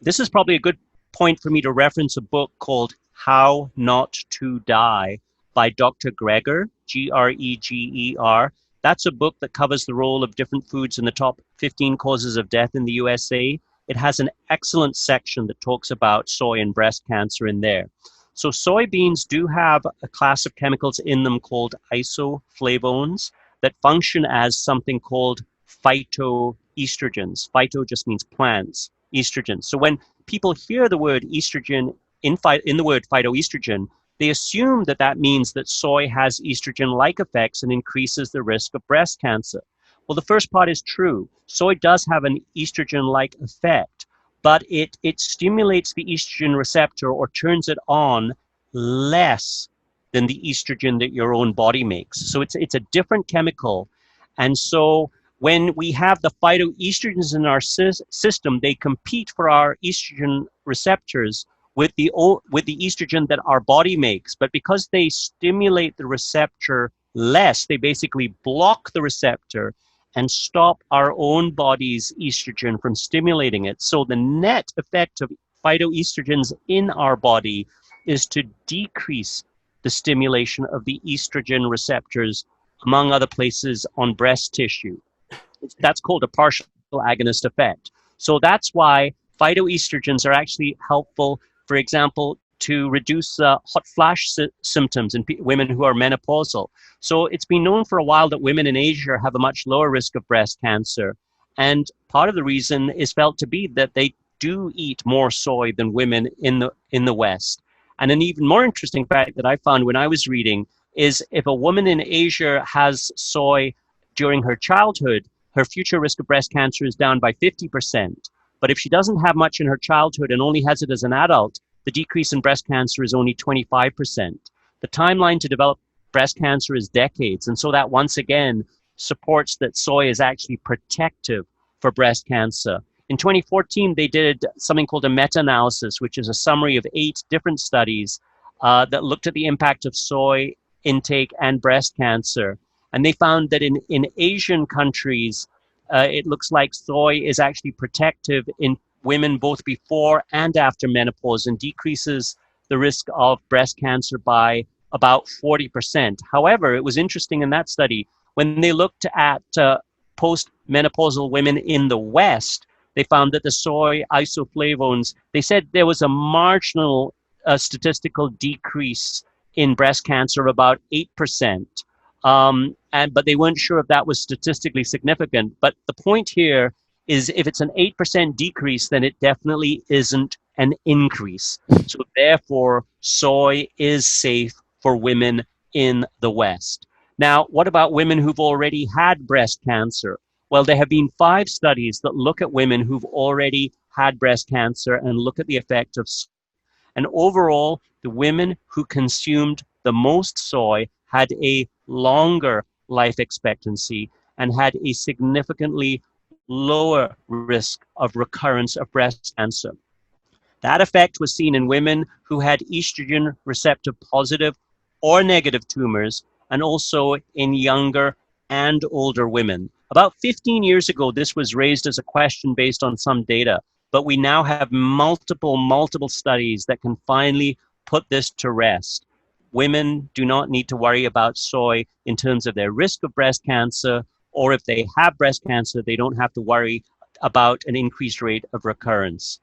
This is probably a good point for me to reference a book called How Not to Die by Dr. Greger, Greger. That's a book that covers the role of different foods in the top 15 causes of death in the USA. It has an excellent section that talks about soy and breast cancer in there. So soybeans do have a class of chemicals in them called isoflavones that function as something called phytoestrogens. Phyto just means plants, estrogens. So when people hear the word estrogen in the word phytoestrogen, they assume that that means that soy has estrogen-like effects and increases the risk of breast cancer. Well, the first part is true. Soy does have an estrogen-like effect, but it stimulates the estrogen receptor or turns it on less than the estrogen that your own body makes. So it's a different chemical. And so when we have the phytoestrogens in our system, they compete for our estrogen receptors with the estrogen that our body makes. But because they stimulate the receptor less, they basically block the receptor and stop our own body's estrogen from stimulating it. So the net effect of phytoestrogens in our body is to decrease the stimulation of the estrogen receptors, among other places on breast tissue. That's called a partial agonist effect. So that's why phytoestrogens are actually helpful, for example, to reduce hot flash symptoms in women who are menopausal. So it's been known for a while that women in Asia have a much lower risk of breast cancer. And part of the reason is felt to be that they do eat more soy than women in the West. And an even more interesting fact that I found when I was reading is if a woman in Asia has soy during her childhood, her future risk of breast cancer is down by 50%. But if she doesn't have much in her childhood and only has it as an adult, the decrease in breast cancer is only 25%. The timeline to develop breast cancer is decades. And so that once again supports that soy is actually protective for breast cancer. In 2014, they did something called a meta-analysis, which is a summary of 8 different studies that looked at the impact of soy intake and breast cancer. And they found that in Asian countries, it looks like soy is actually protective in women both before and after menopause and decreases the risk of breast cancer by about 40%. However, it was interesting in that study, when they looked at post-menopausal women in the West, they found that the soy isoflavones, they said there was a marginal statistical decrease in breast cancer of about 8%. But they weren't sure if that was statistically significant. But the point here is if it's an 8% decrease, then it definitely isn't an increase. So therefore, soy is safe for women in the West. Now, what about women who've already had breast cancer? Well, there have been 5 studies that look at women who've already had breast cancer and look at the effect of soy. And overall, the women who consumed the most soy had a longer life expectancy and had a significantly lower risk of recurrence of breast cancer. That effect was seen in women who had estrogen receptor positive or negative tumors, and also in younger and older women. About 15 years ago, this was raised as a question based on some data, but we now have multiple studies that can finally put this to rest. Women do not need to worry about soy in terms of their risk of breast cancer, or if they have breast cancer, they don't have to worry about an increased rate of recurrence.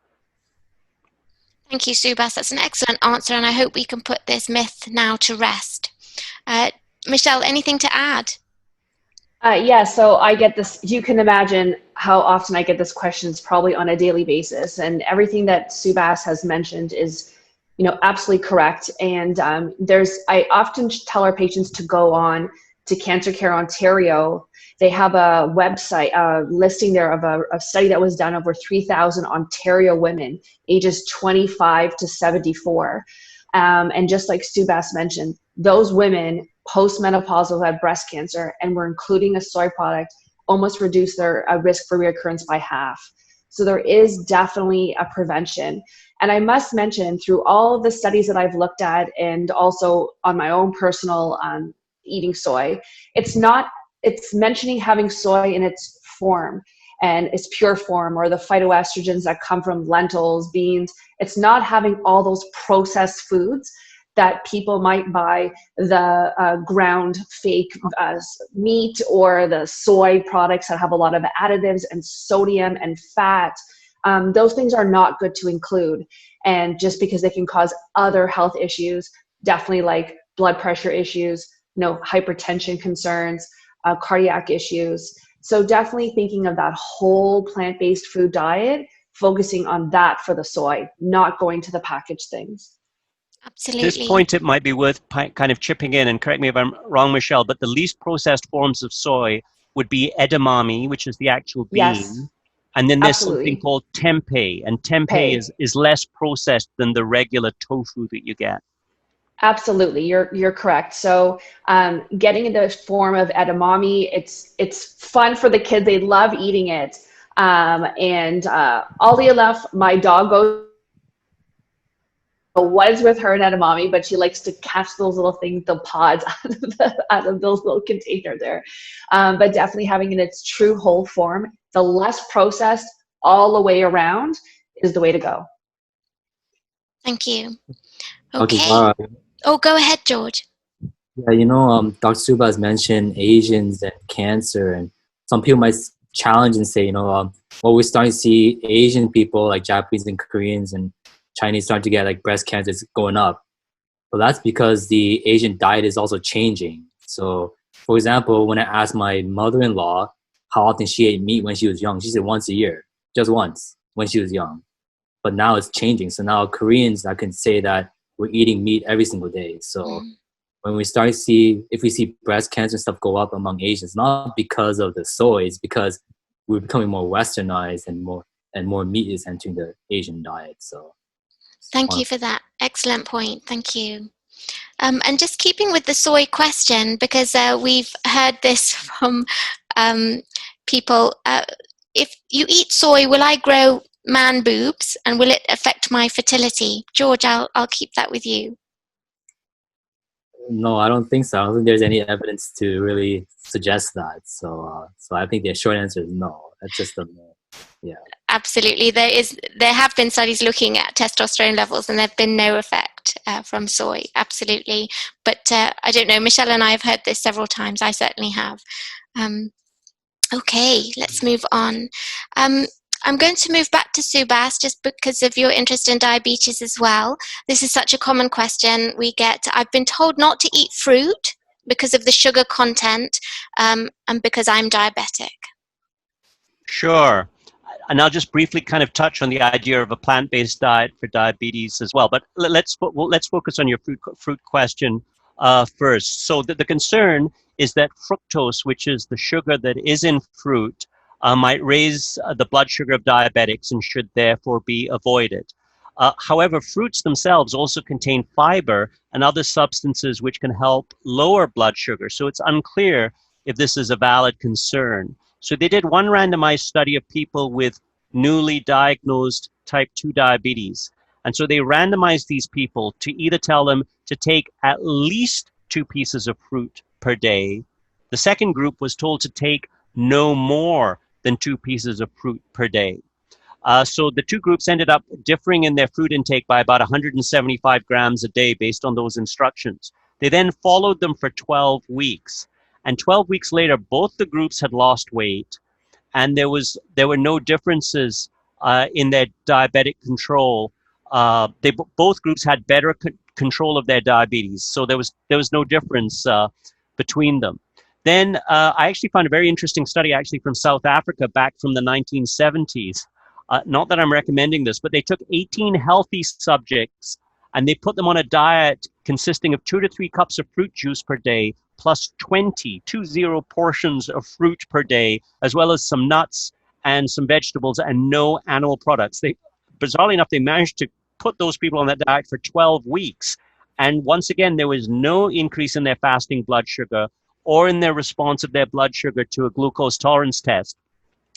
Thank you, Subhas. That's an excellent answer, and I hope we can put this myth now to rest. Michelle, anything to add? Yeah, so I get this, you can imagine how often I get this questions probably on a daily basis, and everything that Subhas has mentioned is, absolutely correct. And I often tell our patients to go on to Cancer Care Ontario. They have a website listing there of a study that was done over 3,000 Ontario women, ages 25 to 74. And just like Subhas mentioned, those women postmenopausal had breast cancer and were including a soy product almost reduced their risk for reoccurrence by half. So there is definitely a prevention. And I must mention, through all of the studies that I've looked at and also on my own personal eating soy, it's mentioning having soy in its form and its pure form, or the phytoestrogens that come from lentils, beans. It's not having all those processed foods that people might buy, the ground fake meat or the soy products that have a lot of additives and sodium and fat. Those things are not good to include. And just because they can cause other health issues, definitely like blood pressure issues, hypertension concerns, cardiac issues. So definitely thinking of that whole plant-based food diet, focusing on that for the soy, not going to the packaged things. Absolutely. At this point, it might be worth kind of chipping in, and correct me if I'm wrong, Michelle, but the least processed forms of soy would be edamame, which is the actual bean. Yes, And then there's absolutely. something called tempeh, and tempeh is less processed than the regular tofu that you get. Absolutely, you're correct. So getting in the form of edamame, it's fun for the kids. They love eating it. And oddly enough, my dog goes, what is with her and edamame, but she likes to catch those little things, the pods out of those little containers there. But definitely having in its true whole form, the less processed all the way around is the way to go. Thank you. Okay. Okay. Oh, go ahead, George. Yeah, Dr. Suba has mentioned Asians and cancer, and some people might challenge and say, we're starting to see Asian people like Japanese and Koreans and Chinese starting to get like breast cancer is going up. But that's because the Asian diet is also changing. So, for example, when I asked my mother-in-law how often she ate meat when she was young, she said once a year, just once when she was young. But now it's changing. So now Koreans, I can say that we're eating meat every single day. So when we start to see, if we see breast cancer stuff go up among Asians, not because of the soy, it's because we're becoming more westernized and more meat is entering the Asian diet. So thank you for that. Excellent point. Thank you. And just keeping with the soy question, because we've heard this from people. If you eat soy, will I grow man boobs, and will it affect my fertility? George, I'll keep that with you. No, I don't think so. I don't think there's any evidence to really suggest that. So I think the short answer is no. That's just a no. Yeah. Absolutely, there have been studies looking at testosterone levels, and there've been no effect from soy. Absolutely, but I don't know. Michelle and I have heard this several times. I certainly have. Okay, let's move on. I'm going to move back to Subhas just because of your interest in diabetes as well. This is such a common question we get. I've been told not to eat fruit because of the sugar content, and because I'm diabetic. Sure. And I'll just briefly kind of touch on the idea of a plant-based diet for diabetes as well. But let's focus on your fruit question. first. So the concern is that fructose, which is the sugar that is in fruit, might raise the blood sugar of diabetics and should therefore be avoided. However, fruits themselves also contain fiber and other substances which can help lower blood sugar. So it's unclear if this is a valid concern. So they did one randomized study of people with newly diagnosed type 2 diabetes. And so they randomized these people to either tell them to take at least 2 pieces of fruit per day. The second group was told to take no more than 2 pieces of fruit per day. So the two groups ended up differing in their fruit intake by about 175 grams a day based on those instructions. They then followed them for 12 weeks. And 12 weeks later, both the groups had lost weight, and there were no differences in their diabetic control. Both groups had better control of their diabetes, so there was no difference between them. Then I actually found a very interesting study actually from South Africa back from the 1970s. Not that I'm recommending this, but they took 18 healthy subjects and they put them on a diet consisting of 2 to 3 cups of fruit juice per day, plus 20 portions of fruit per day, as well as some nuts and some vegetables and no animal products. Bizarrely enough, they managed to put those people on that diet for 12 weeks. And once again, there was no increase in their fasting blood sugar or in their response of their blood sugar to a glucose tolerance test.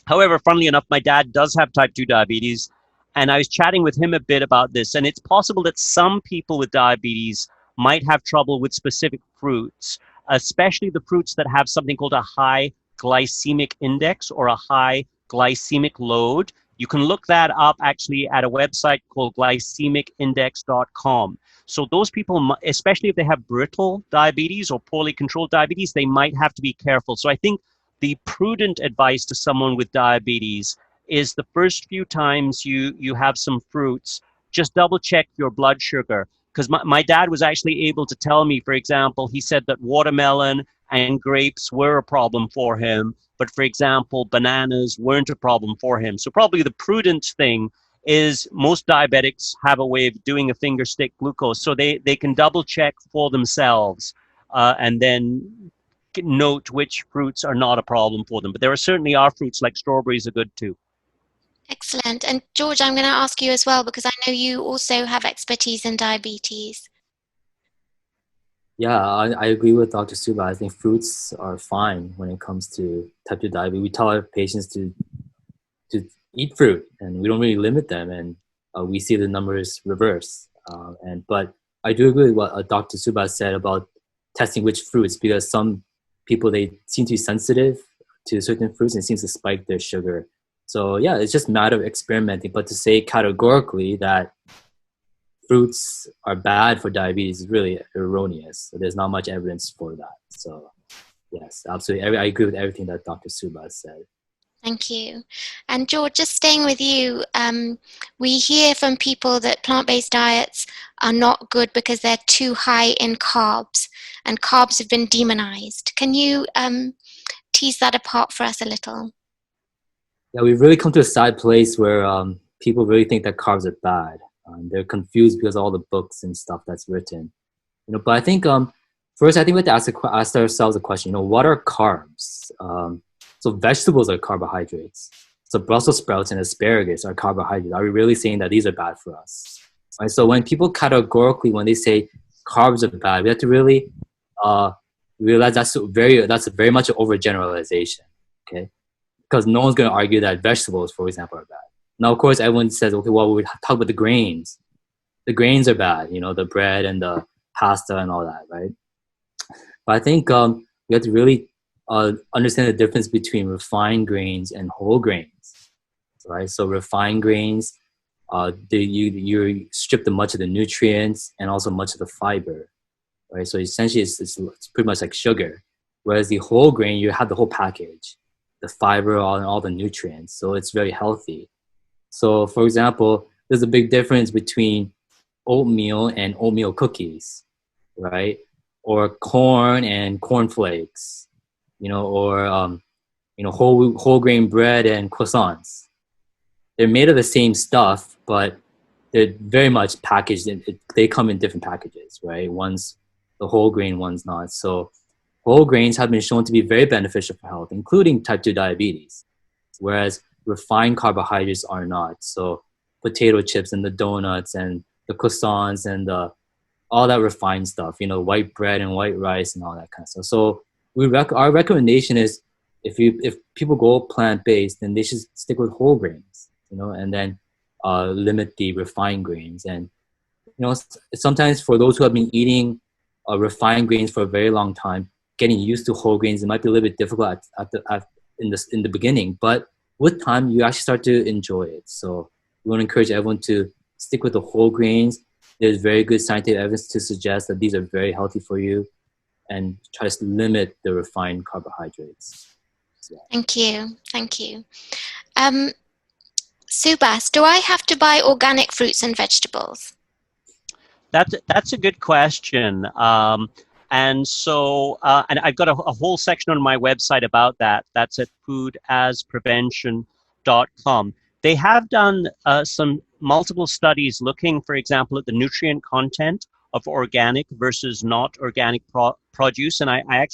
However, funnily enough, my dad does have type 2 diabetes, and I was chatting with him a bit about this, and it's possible that some people with diabetes might have trouble with specific fruits, especially the fruits that have something called a high glycemic index or a high glycemic load. You can look that up actually at a website called glycemicindex.com. So those people, especially if they have brittle diabetes or poorly controlled diabetes, they might have to be careful. So I think the prudent advice to someone with diabetes is the first few times you have some fruits, just double check your blood sugar. Because my dad was actually able to tell me, for example, he said that watermelon and grapes were a problem for him, but for example, bananas weren't a problem for him. So probably the prudent thing is most diabetics have a way of doing a finger stick glucose, so they can double check for themselves and then note which fruits are not a problem for them. But there certainly are fruits like strawberries are good too. Excellent. And George, I'm going to ask you as well, because I know you also have expertise in diabetes. Yeah, I agree with Dr. Suba. I think fruits are fine when it comes to type 2 diabetes. We tell our patients to eat fruit, and we don't really limit them, and we see the numbers reverse. But I do agree with what Dr. Suba said about testing which fruits, because some people, they seem to be sensitive to certain fruits and it seems to spike their sugar. So yeah, it's just a matter of experimenting. But to say categorically that fruits are bad for diabetes is really erroneous. So there's not much evidence for that. So yes, absolutely. I agree with everything that Dr. Suba said. Thank you. And George, just staying with you, we hear from people that plant-based diets are not good because they're too high in carbs, and carbs have been demonized. Can you tease that apart for us a little? Yeah, we've really come to a sad place where people really think that carbs are bad. They're confused because of all the books and stuff that's written. But I think first, I think we have to ask ourselves a question. What are carbs? So vegetables are carbohydrates. So Brussels sprouts and asparagus are carbohydrates. Are we really saying that these are bad for us? Right? So when people categorically, when they say carbs are bad, we have to really realize that's very much an overgeneralization. Okay, because no one's going to argue that vegetables, for example, are bad. Now, of course, everyone says, okay, well, we talk about the grains. The grains are bad, the bread and the pasta and all that, right? But I think we have to really understand the difference between refined grains and whole grains, right? So refined grains, you strip them much of the nutrients and also much of the fiber, right? So essentially, it's pretty much like sugar. Whereas the whole grain, you have the whole package, the fiber and all the nutrients. So it's very healthy. So, for example, there's a big difference between oatmeal and oatmeal cookies, right? Or corn and cornflakes, or whole grain bread and croissants. They're made of the same stuff, but they're very much packaged. They come in different packages, right? One's the whole grain ones not. So whole grains have been shown to be very beneficial for health, including type 2 diabetes, whereas refined carbohydrates are not. So potato chips and the donuts and the croissants and all that refined stuff, you know, white bread and white rice and all that kind of stuff. So our recommendation is if people go plant-based, then they should stick with whole grains, you know, and then limit the refined grains. And, you know, sometimes for those who have been eating refined grains for a very long time, getting used to whole grains, it might be a little bit difficult in the beginning, but with time, you actually start to enjoy it. So we want to encourage everyone to stick with the whole grains. There's very good scientific evidence to suggest that these are very healthy for you, and try to limit the refined carbohydrates. Yeah. Thank you. Subhas, do I have to buy organic fruits and vegetables? That's a good question. And so, and I've got a whole section on my website about that. That's at foodasprevention.com. They have done some multiple studies looking, for example, at the nutrient content of organic versus not organic produce. And I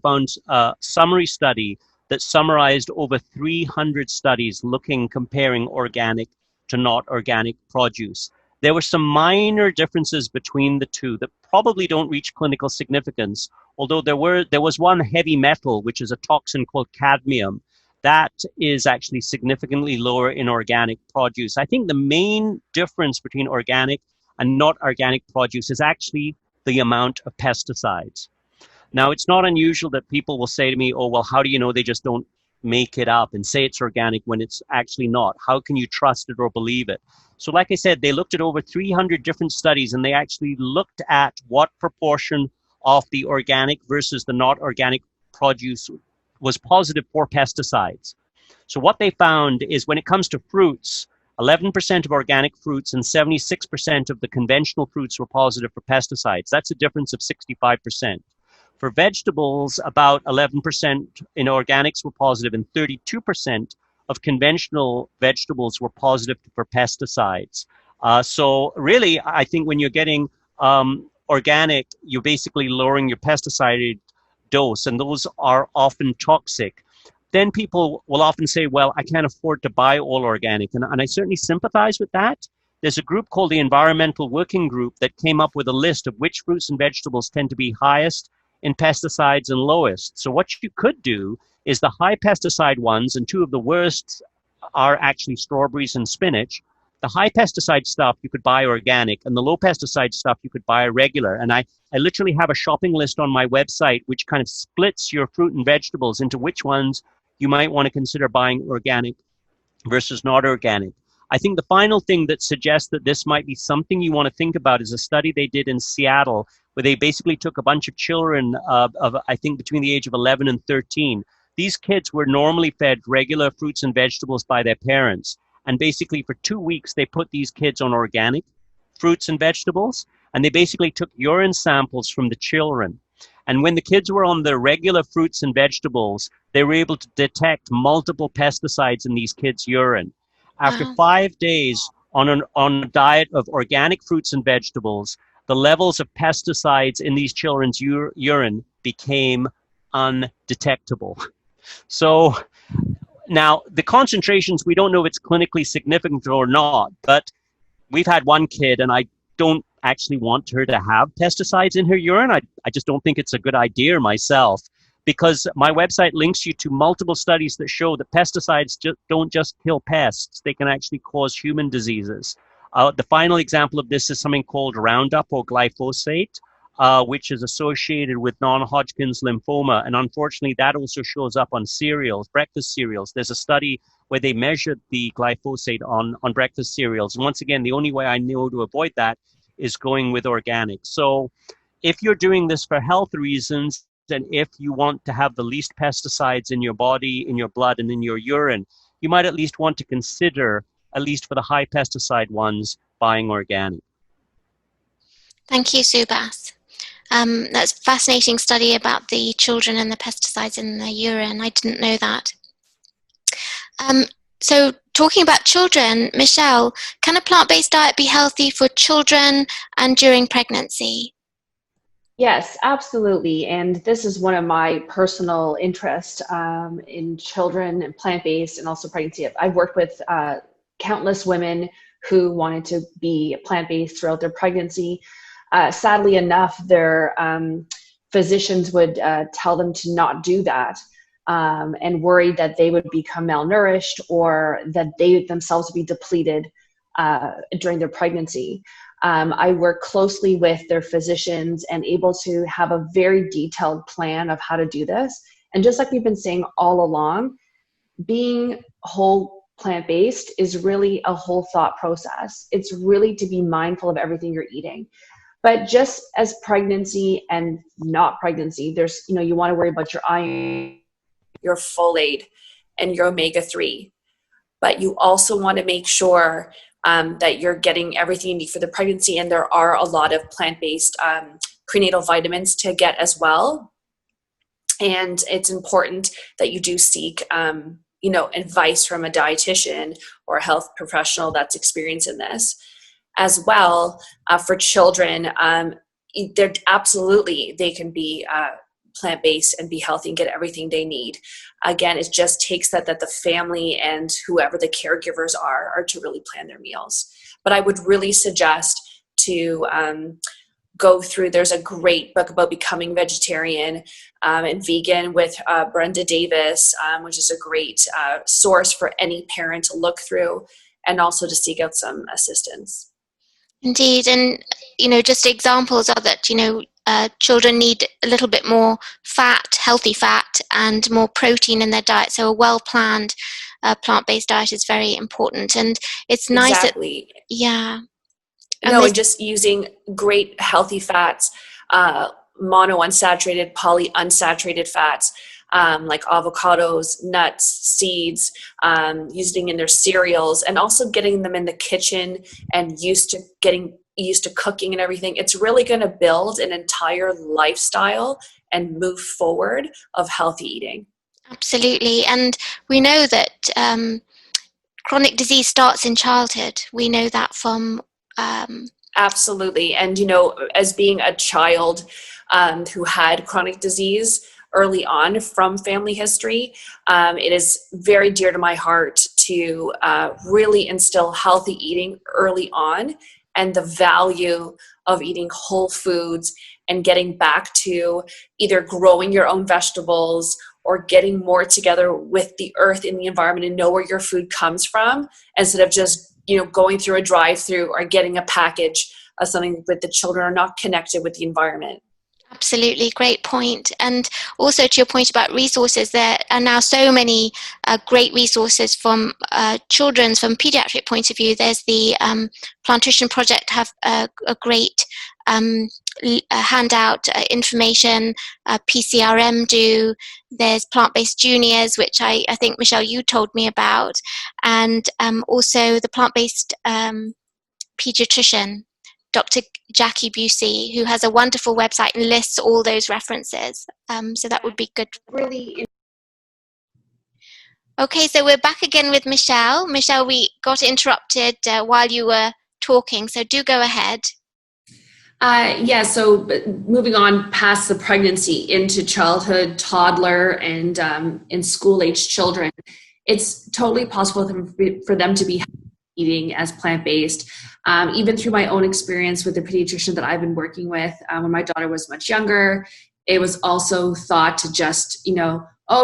found a summary study that summarized over 300 studies comparing organic to not organic produce. There were some minor differences between the two that probably don't reach clinical significance, although there was one heavy metal, which is a toxin called cadmium, that is actually significantly lower in organic produce. I think the main difference between organic and not organic produce is actually the amount of pesticides. Now, it's not unusual that people will say to me, oh, well, how do you know they just don't make it up and say it's organic when it's actually not? How can you trust it or believe it? So like I said, they looked at over 300 different studies, and they actually looked at what proportion of the organic versus the not organic produce was positive for pesticides. So what they found is when it comes to fruits, 11% of organic fruits and 76% of the conventional fruits were positive for pesticides. That's a difference of 65%. For vegetables, about 11% in organics were positive, and 32% of conventional vegetables were positive for pesticides. So really, I think when you're getting organic, you're basically lowering your pesticide dose, and those are often toxic. Then people will often say, well, I can't afford to buy all organic. And I certainly sympathize with that. There's a group called the Environmental Working Group that came up with a list of which fruits and vegetables tend to be highest in pesticides and lowest. So what you could do is the high pesticide ones, and two of the worst are actually strawberries and spinach. The high pesticide stuff you could buy organic, and the low pesticide stuff you could buy regular. And I literally have a shopping list on my website which kind of splits your fruit and vegetables into which ones you might want to consider buying organic versus not organic. I think the final thing that suggests that this might be something you want to think about is a study they did in Seattle, where they basically took a bunch of children of I think between the age of 11 and 13. These kids were normally fed regular fruits and vegetables by their parents. And basically for 2 weeks, they put these kids on organic fruits and vegetables. And they basically took urine samples from the children. And when the kids were on the regular fruits and vegetables, they were able to detect multiple pesticides in these kids' urine. After 5 days on a diet of organic fruits and vegetables, the levels of pesticides in these children's urine became undetectable. So now the concentrations, we don't know if it's clinically significant or not, but we've had one kid, and I don't actually want her to have pesticides in her urine. I just don't think it's a good idea myself, because my website links you to multiple studies that show that pesticides don't just kill pests, they can actually cause human diseases. The final example of this is something called Roundup or glyphosate, which is associated with non-Hodgkin's lymphoma. And unfortunately, that also shows up on cereals, breakfast cereals. There's a study where they measured the glyphosate on breakfast cereals. And once again, the only way I know to avoid that is going with organic. So if you're doing this for health reasons, and if you want to have the least pesticides in your body, in your blood, and in your urine, you might at least want to consider, at least for the high pesticide ones, buying organic. Thank you, Subhas. That's a fascinating study about the children and the pesticides in their urine. I didn't know that. So talking about children, Michelle, can a plant-based diet be healthy for children and during pregnancy? Yes, absolutely. And this is one of my personal interests in children and plant-based and also pregnancy. I've worked with countless women who wanted to be plant-based throughout their pregnancy. Sadly enough, their physicians would tell them to not do that, and worried that they would become malnourished or that they themselves would be depleted during their pregnancy. I work closely with their physicians and able to have a very detailed plan of how to do this. And just like we've been saying all along, being whole plant-based is really a whole thought process. It's really to be mindful of everything you're eating. But just as pregnancy and not pregnancy, there's, you want to worry about your iron, your folate, and your omega-3. But you also want to make sure that you're getting everything you need for the pregnancy. And there are a lot of plant-based prenatal vitamins to get as well. And it's important that you do seek, advice from a dietitian or a health professional that's experienced in this. As well, for children, they're absolutely, they can be plant-based and be healthy and get everything they need. Again, it just takes that the family and whoever the caregivers are to really plan their meals. But I would really suggest to go through, there's a great book about becoming vegetarian and vegan with Brenda Davis, which is a great source for any parent to look through and also to seek out some assistance. Indeed. And, just examples are that, children need a little bit more fat, healthy fat, and more protein in their diet. So a well-planned plant-based diet is very important. And it's nice. Exactly. Yeah. And just using great healthy fats, monounsaturated, polyunsaturated fats, like avocados, nuts, seeds, using in their cereals, and also getting them in the kitchen and getting used to cooking and everything. It's really going to build an entire lifestyle and move forward of healthy eating. Absolutely. And we know that chronic disease starts in childhood. We know that from... Absolutely. And, as being a child who had chronic disease early on from family history, it is very dear to my heart to really instill healthy eating early on and the value of eating whole foods and getting back to either growing your own vegetables or getting more together with the earth in the environment and know where your food comes from instead of just going through a drive-through or getting a package of something that the children are not connected with the environment. Absolutely, great point. And also to your point about resources, there are now so many great resources from children's, from pediatric point of view. There's the Plantation Project have a great handout information, PCRM do. There's Plant-Based Juniors, which I think, Michelle, you told me about. And also the Plant-Based Pediatrician, Dr. Jackie Busey, who has a wonderful website and lists all those references. So that would be good. Really. Okay, so we're back again with Michelle. Michelle, we got interrupted while you were talking, so do go ahead. So moving on past the pregnancy into childhood, toddler, and in school-age children, it's totally possible for them to be eating as plant-based. Even through my own experience with the pediatrician that I've been working with, when my daughter was much younger, it was also thought to just,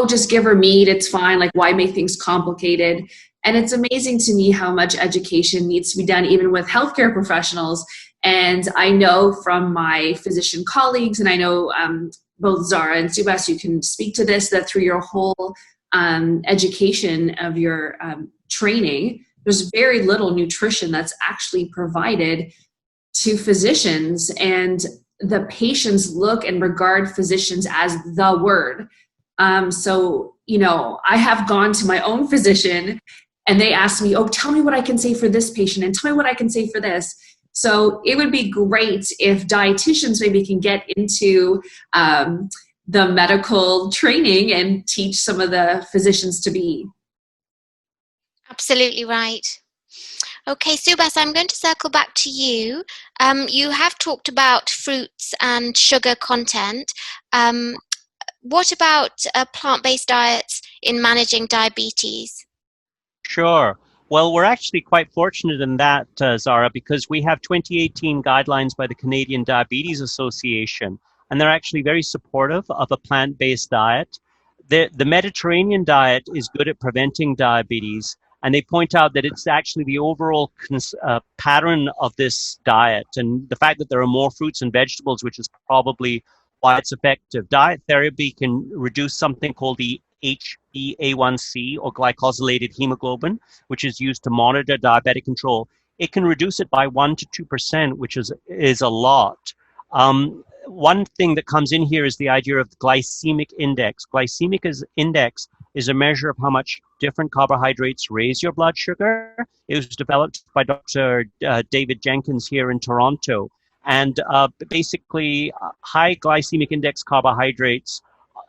just give her meat, it's fine, like why make things complicated? And it's amazing to me how much education needs to be done even with healthcare professionals. And I know from my physician colleagues, and I know both Zahra and Subhas, you can speak to this, that through your whole education of your training, there's very little nutrition that's actually provided to physicians, and the patients look and regard physicians as the word. I have gone to my own physician and they ask me, tell me what I can say for this patient and tell me what I can say for this. So it would be great if dietitians maybe can get into the medical training and teach some of the physicians to be. Absolutely right. Okay, Subhas, I'm going to circle back to you. You have talked about fruits and sugar content. What about plant-based diets in managing diabetes? Sure. Well, we're actually quite fortunate in that, Zahra, because we have 2018 guidelines by the Canadian Diabetes Association, and they're actually very supportive of a plant-based diet. The Mediterranean diet is good at preventing diabetes, and they point out that it's actually the overall pattern of this diet, and the fact that there are more fruits and vegetables, which is probably why it's effective. Diet therapy can reduce something called the HbA1c, or glycosylated hemoglobin, which is used to monitor diabetic control. It can reduce it by 1 to 2%, which is a lot. One thing that comes in here is the idea of the glycemic index. Index is a measure of how much different carbohydrates raise your blood sugar. It was developed by Dr. David Jenkins here in Toronto. And basically, high glycemic index carbohydrates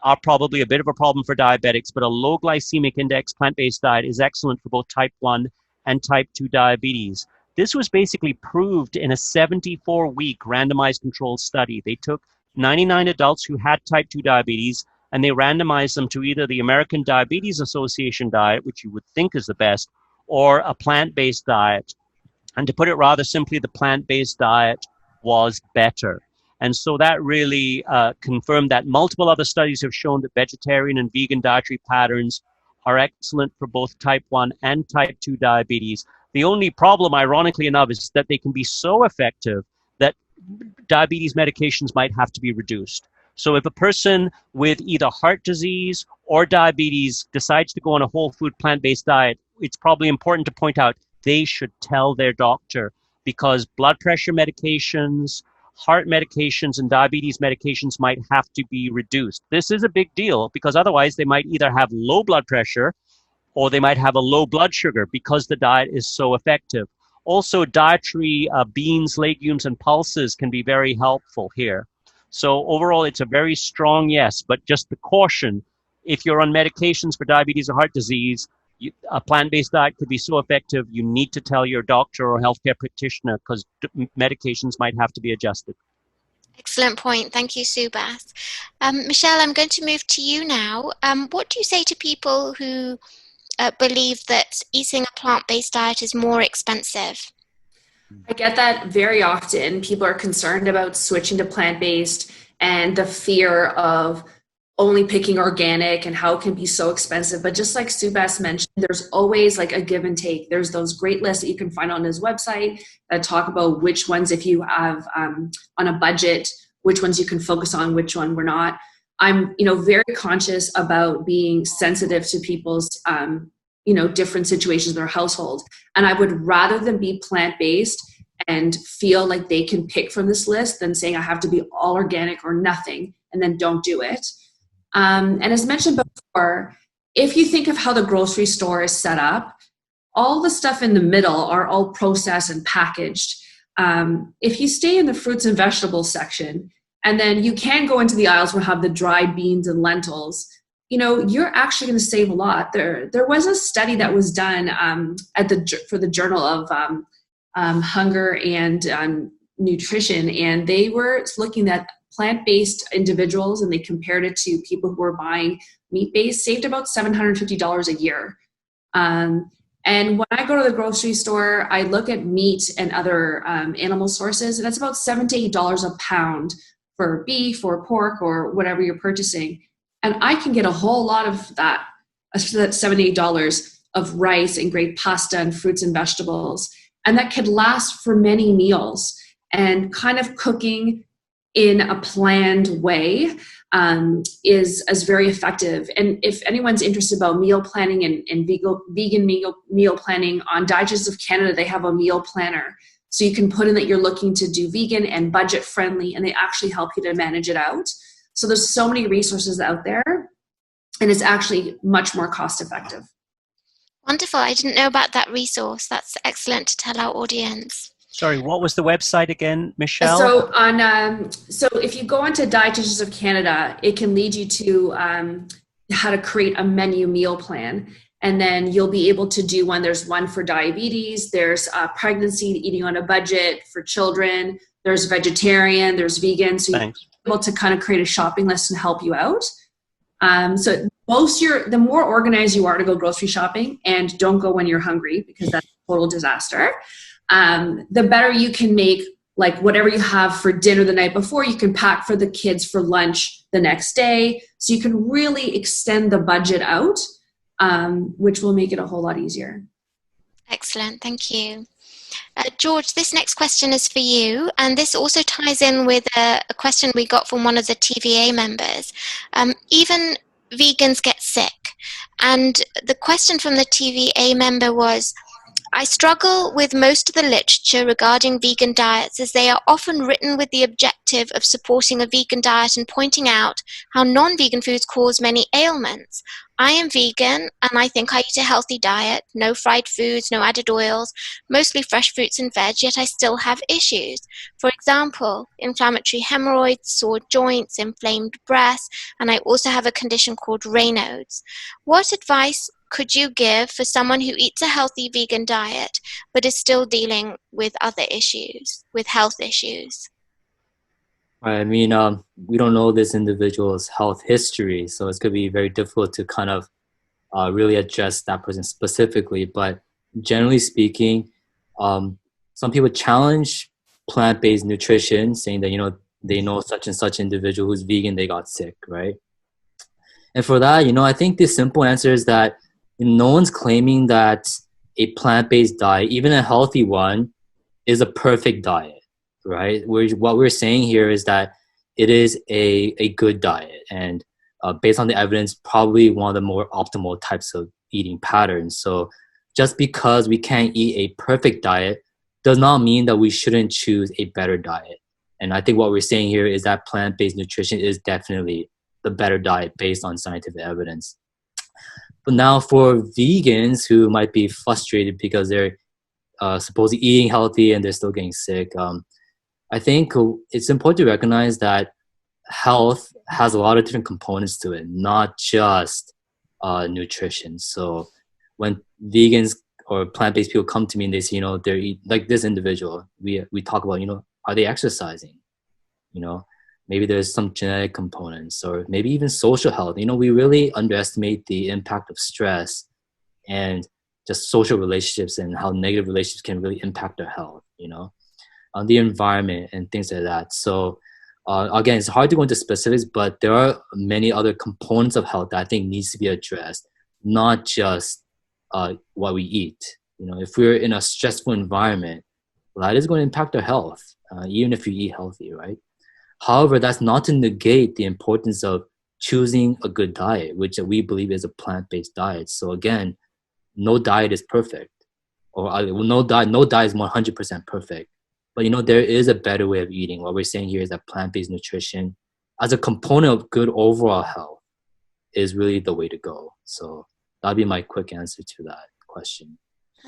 are probably a bit of a problem for diabetics, but a low glycemic index plant-based diet is excellent for both type 1 and type 2 diabetes. This was basically proved in a 74-week randomized controlled study. They took 99 adults who had type 2 diabetes, and they randomized them to either the American Diabetes Association diet, which you would think is the best, or a plant-based diet. And to put it rather simply, the plant-based diet was better. And so that really confirmed that. Multiple other studies have shown that vegetarian and vegan dietary patterns are excellent for both type 1 and type 2 diabetes. The only problem, ironically enough, is that they can be so effective that diabetes medications might have to be reduced. So if a person with either heart disease or diabetes decides to go on a whole food plant-based diet, it's probably important to point out they should tell their doctor, because blood pressure medications, heart medications, and diabetes medications might have to be reduced. This is a big deal, because otherwise they might either have low blood pressure or they might have a low blood sugar because the diet is so effective. Also, dietary beans, legumes, and pulses can be very helpful here. So overall, it's a very strong yes, but just the caution, if you're on medications for diabetes or heart disease, a plant-based diet could be so effective, you need to tell your doctor or healthcare practitioner, because medications might have to be adjusted. Excellent point. Thank you, Subhas. Michelle, I'm going to move to you now. What do you say to people who believe that eating a plant-based diet is more expensive? I get that very often. People are concerned about switching to plant-based and the fear of only picking organic and how it can be so expensive. But just like Subhas mentioned, there's always like a give and take. There's those great lists that you can find on his website that talk about which ones, if you have on a budget, which ones you can focus on, which one we're not. I'm, very conscious about being sensitive to people's, different situations in their household. And I would rather them be plant-based and feel like they can pick from this list than saying I have to be all organic or nothing and then don't do it. And as mentioned before, if you think of how the grocery store is set up, all the stuff in the middle are all processed and packaged. If you stay in the fruits and vegetables section, and then you can go into the aisles where have the dried beans and lentils, you're actually going to save a lot. There was a study that was done for the Journal of Hunger and Nutrition, and they were looking at plant-based individuals, and they compared it to people who were buying meat-based, saved about $750 a year. And when I go to the grocery store, I look at meat and other animal sources, and it's about $7 to $8 a pound for beef or pork or whatever you're purchasing. And I can get a whole lot of that $7 to $8 of rice and great pasta and fruits and vegetables. And that could last for many meals. And kind of cooking in a planned way is very effective. And if anyone's interested about meal planning and vegan meal planning, on Dietitians of Canada, they have a meal planner. So you can put in that you're looking to do vegan and budget friendly, and they actually help you to manage it out. So there's so many resources out there, and it's actually much more cost effective. Wonderful. I didn't know about that resource. That's excellent to tell our audience. Sorry, what was the website again, Michelle? So if you go onto Dietitians of Canada, it can lead you to how to create a menu meal plan. And then you'll be able to do one. There's one for diabetes. There's pregnancy, eating on a budget for children. There's vegetarian. There's vegan. So you're able to kind of create a shopping list and help you out. So the more organized you are to go grocery shopping, and don't go when you're hungry because that's a total disaster. The better you can make, like whatever you have for dinner the night before, you can pack for the kids for lunch the next day. So you can really extend the budget out, which will make it a whole lot easier. Excellent, thank you. George, this next question is for you, and this also ties in with a question we got from one of the TVA members. Even vegans get sick, and the question from the TVA member was, I struggle with most of the literature regarding vegan diets, as they are often written with the objective of supporting a vegan diet and pointing out how non-vegan foods cause many ailments. I am vegan and I think I eat a healthy diet, no fried foods, no added oils, mostly fresh fruits and veg, yet I still have issues. For example, inflammatory hemorrhoids, sore joints, inflamed breasts, and I also have a condition called Raynaud's. What advice could you give for someone who eats a healthy vegan diet but is still dealing with other issues, with health issues? I mean, we don't know this individual's health history, so it's going to be very difficult to kind of really address that person specifically. But generally speaking, some people challenge plant-based nutrition, saying that, they know such and such individual who's vegan, they got sick, right? And for that, I think the simple answer is that no one's claiming that a plant-based diet, even a healthy one, is a perfect diet. Right? What we're saying here is that it is a good diet, and based on the evidence, probably one of the more optimal types of eating patterns. So just because we can't eat a perfect diet does not mean that we shouldn't choose a better diet. And I think what we're saying here is that plant-based nutrition is definitely the better diet based on scientific evidence. But now for vegans who might be frustrated because they're supposedly eating healthy and they're still getting sick, I think it's important to recognize that health has a lot of different components to it, not just nutrition. So when vegans or plant-based people come to me and they say, they're like this individual, we talk about, are they exercising? Maybe there's some genetic components, or maybe even social health. We really underestimate the impact of stress and just social relationships and how negative relationships can really impact our health, on the environment and things like that. So again, it's hard to go into specifics, but there are many other components of health that I think needs to be addressed, not just what we eat. If we're in a stressful environment, that is going to impact our health, even if you eat healthy, right? However, that's not to negate the importance of choosing a good diet, which we believe is a plant-based diet. So again, no diet is perfect, or no diet is 100% perfect. But there is a better way of eating. What we're saying here is that plant-based nutrition, as a component of good overall health, is really the way to go. So that'd be my quick answer to that question.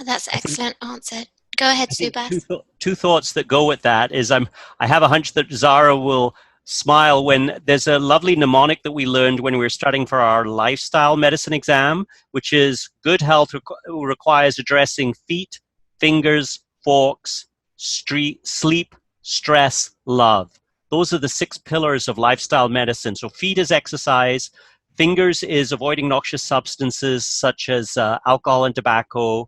That's excellent answer. Go ahead, Subhas. Two thoughts that go with that is I have a hunch that Zahra will smile when there's a lovely mnemonic that we learned when we were studying for our lifestyle medicine exam, which is good health requires addressing feet, fingers, forks, sleep, stress, love. Those are the 6 pillars of lifestyle medicine. So feet is exercise, fingers is avoiding noxious substances such as alcohol and tobacco,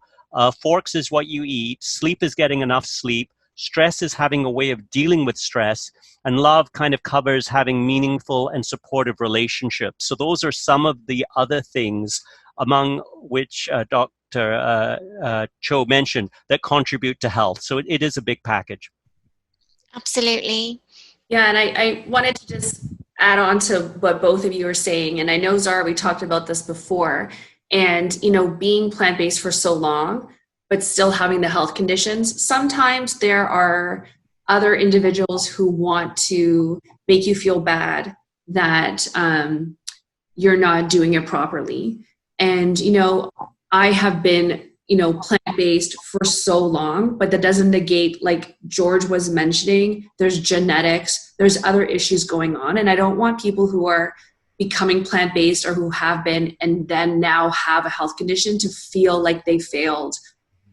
forks is what you eat, sleep is getting enough sleep, stress is having a way of dealing with stress, and love kind of covers having meaningful and supportive relationships. So those are some of the other things, among which Dr. Cho mentioned, that contribute to health. So it is a big package. Absolutely. Yeah, and I wanted to just add on to what both of you are saying. And I know, Zahra, we talked about this before. And, being plant-based for so long, but still having the health conditions, sometimes there are other individuals who want to make you feel bad that you're not doing it properly. And, I have been, plant-based for so long, but that doesn't negate, like George was mentioning, there's genetics, there's other issues going on. And I don't want people who are, becoming plant-based or who have been and then now have a health condition to feel like they failed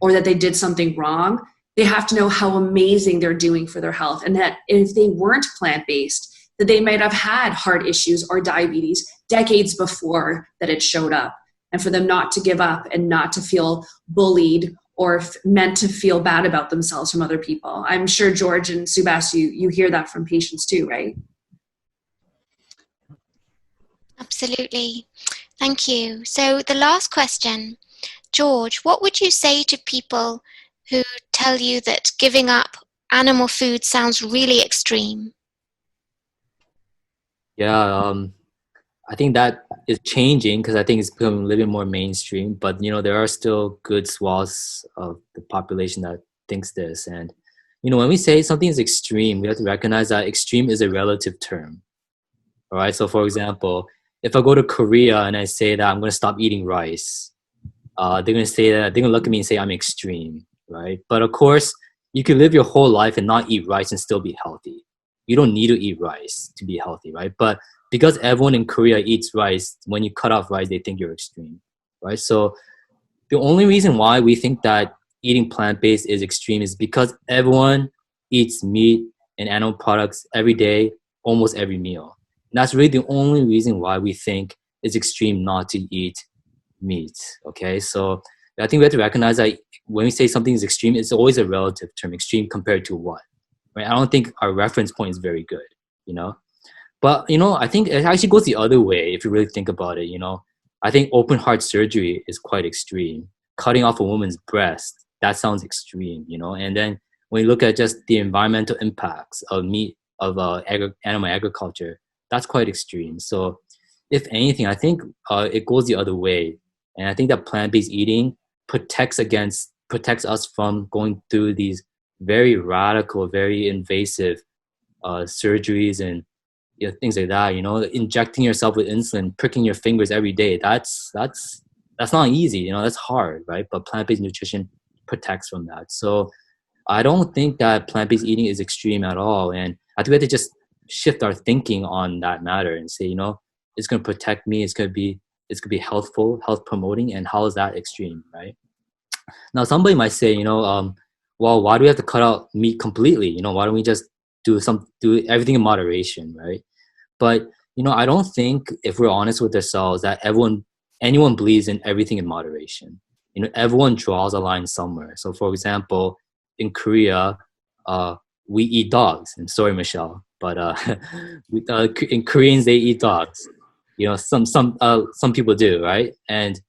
or that they did something wrong. They have to know how amazing they're doing for their health, and that if they weren't plant-based, that they might have had heart issues or diabetes decades before that it showed up, and for them not to give up and not to feel bullied or meant to feel bad about themselves from other people. I'm sure George and Subhas, you hear that from patients too, right? Absolutely. Thank you. So the last question, George, what would you say to people who tell you that giving up animal food sounds really extreme? Yeah, I think that is changing because I think it's becoming a little bit more mainstream. But there are still good swaths of the population that thinks this. And when we say something is extreme, we have to recognize that extreme is a relative term. All right. So, for example, if I go to Korea and I say that I'm going to stop eating rice, they're going to say that they're going to look at me and say I'm extreme, right? But of course, you can live your whole life and not eat rice and still be healthy. You don't need to eat rice to be healthy, right? But because everyone in Korea eats rice, when you cut off rice, they think you're extreme, right? So the only reason why we think that eating plant-based is extreme is because everyone eats meat and animal products every day, almost every meal. And that's really the only reason why we think it's extreme not to eat meat, okay? So I think we have to recognize that when we say something is extreme, it's always a relative term. Extreme compared to what, right? I don't think our reference point is very good, But, I think it actually goes the other way if you really think about it, I think open heart surgery is quite extreme. Cutting off a woman's breast, that sounds extreme, And then when you look at just the environmental impacts of meat, of animal agriculture, that's quite extreme. So if anything, I think it goes the other way. And I think that plant-based eating protects us from going through these very radical, very invasive surgeries and things like that, injecting yourself with insulin, pricking your fingers every day. That's not easy, that's hard, right? But plant-based nutrition protects from that. So I don't think that plant-based eating is extreme at all. And I think we have to just shift our thinking on that matter and say, it's going to protect me. It's going to be healthful, health promoting. And how is that extreme, right? Now, somebody might say, well, why do we have to cut out meat completely? Why don't we just do everything in moderation, right? But, I don't think, if we're honest with ourselves, that anyone believes in everything in moderation. Everyone draws a line somewhere. So, for example, in Korea, we eat dogs. And sorry, Michelle, but in Koreans, they eat dogs. Some people do, right? And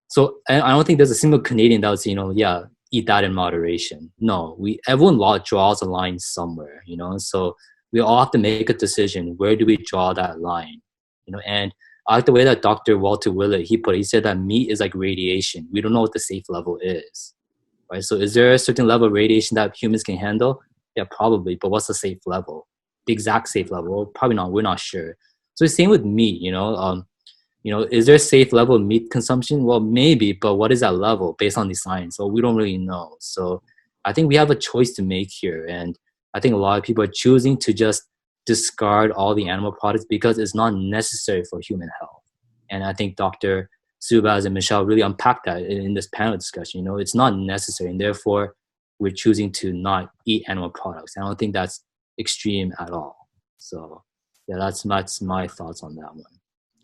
so I don't think there's a single Canadian that would say, eat that in moderation. No, everyone draws a line somewhere, so we all have to make a decision. Where do we draw that line? And I like the way that Dr. Walter Willett, he said that meat is like radiation. We don't know what the safe level is, right? So is there a certain level of radiation that humans can handle? Yeah, probably. But what's the safe level? The exact safe level? Probably not. We're not sure. So the same with meat, is there a safe level of meat consumption? Well, maybe, but what is that level based on the science? So we don't really know. So I think we have a choice to make here. And I think a lot of people are choosing to just discard all the animal products because it's not necessary for human health. And I think Dr. Subhas and Michelle really unpacked that in this panel discussion. It's not necessary, and therefore we're choosing to not eat animal products. I don't think that's extreme at all. So yeah, that's my thoughts on that one.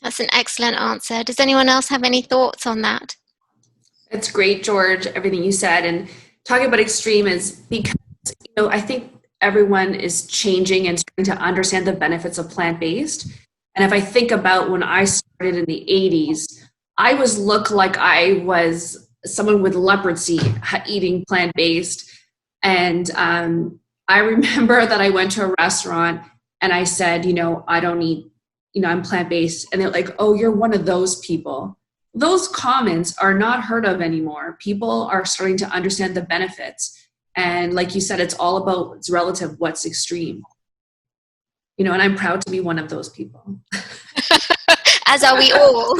That's an excellent answer. Does anyone else have any thoughts on that? It's great, George, everything you said. And talking about extreme is because, I think everyone is changing and starting to understand the benefits of plant-based. And if I think about when I started in the 80s, I looked like I was someone with leprosy eating plant-based. And I remember that I went to a restaurant and I said, I don't eat, I'm plant-based. And they're like, oh, you're one of those people. Those comments are not heard of anymore. People are starting to understand the benefits. And like you said, it's relative what's extreme. And I'm proud to be one of those people. As are we all.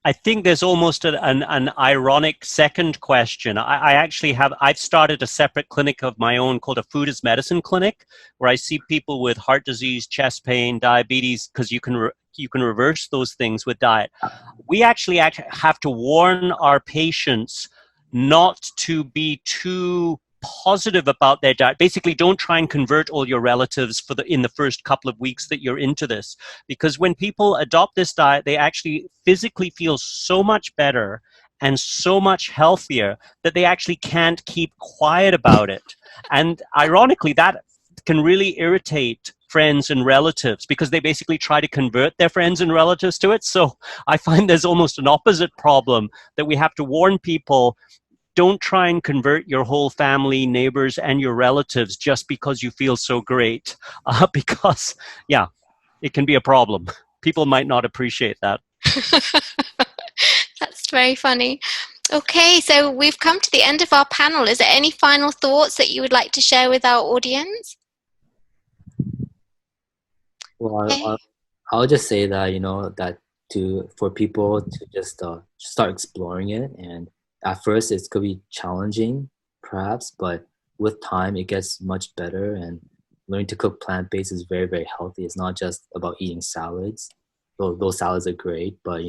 I think there's almost an ironic second question. I've started a separate clinic of my own called a Food is Medicine clinic, where I see people with heart disease, chest pain, diabetes, because you can you can reverse those things with diet. We actually have to warn our patients not to be too positive about their diet. Basically, don't try and convert all your relatives in the first couple of weeks that you're into this, because when people adopt this diet, they actually physically feel so much better and so much healthier that they actually can't keep quiet about it. And ironically, that can really irritate friends and relatives, because they basically try to convert their friends and relatives to it. So I find there's almost an opposite problem, that we have to warn people, don't try and convert your whole family, neighbors, and your relatives just because you feel so great. Because, yeah, it can be a problem. People might not appreciate that. That's very funny. Okay, so we've come to the end of our panel. Is there any final thoughts that you would like to share with our audience? Well, I'll just say that, that for people to just start exploring it. And at first it could be challenging perhaps, but with time it gets much better. And learning to cook plant-based is very, very healthy. It's not just about eating salads. Those salads are great, but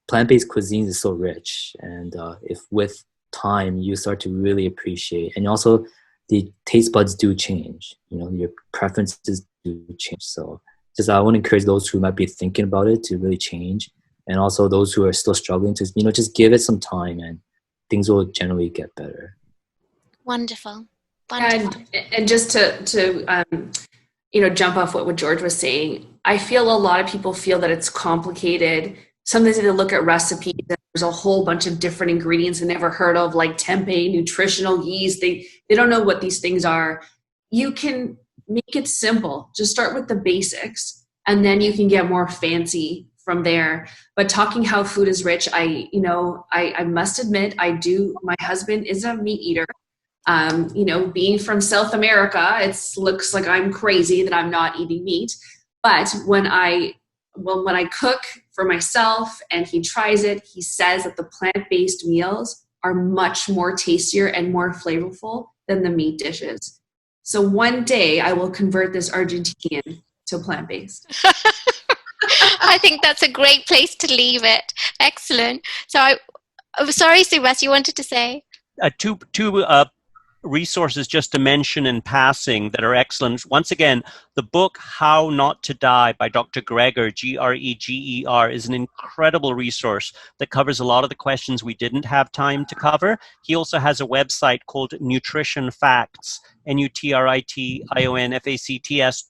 plant-based cuisine is so rich. And if with time you start to really appreciate, and also the taste buds do change, your preferences do change. So I want to encourage those who might be thinking about it to really change. And also those who are still struggling to, just give it some time, and things will generally get better. Wonderful. And just to jump off what George was saying, I feel a lot of people feel that it's complicated. Sometimes they look at recipes and there's a whole bunch of different ingredients they never heard of, like tempeh, nutritional yeast. They don't know what these things are. You can make it simple. Just start with the basics, and then you can get more fancy from there. But talking how food is rich, I must admit, my husband is a meat eater. Being from South America, it looks like I'm crazy that I'm not eating meat. But when I cook for myself and he tries it, he says that the plant-based meals are much more tastier and more flavorful than the meat dishes. So one day I will convert this Argentinian to plant-based. I think that's a great place to leave it. Excellent. So I'm sorry, Subhas, you wanted to say? Two resources just to mention in passing that are excellent. Once again, the book How Not to Die by Dr. Greger, Greger, is an incredible resource that covers a lot of the questions we didn't have time to cover. He also has a website called Nutrition Facts, NUTRITIONFACTS,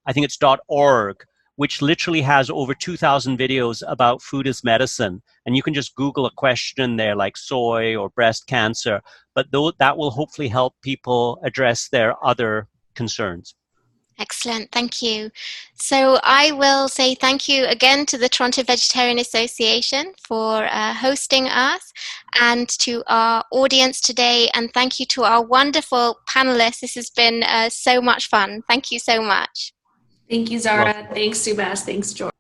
I think it's .org, which literally has over 2,000 videos about food as medicine. And you can just Google a question there like soy or breast cancer, but that will hopefully help people address their other concerns. Excellent, thank you. So I will say thank you again to the Toronto Vegetarian Association for hosting us, and to our audience today, and thank you to our wonderful panelists. This has been so much fun. Thank you so much. Thank you, Zahra. Thanks, Subhas. Thanks, George.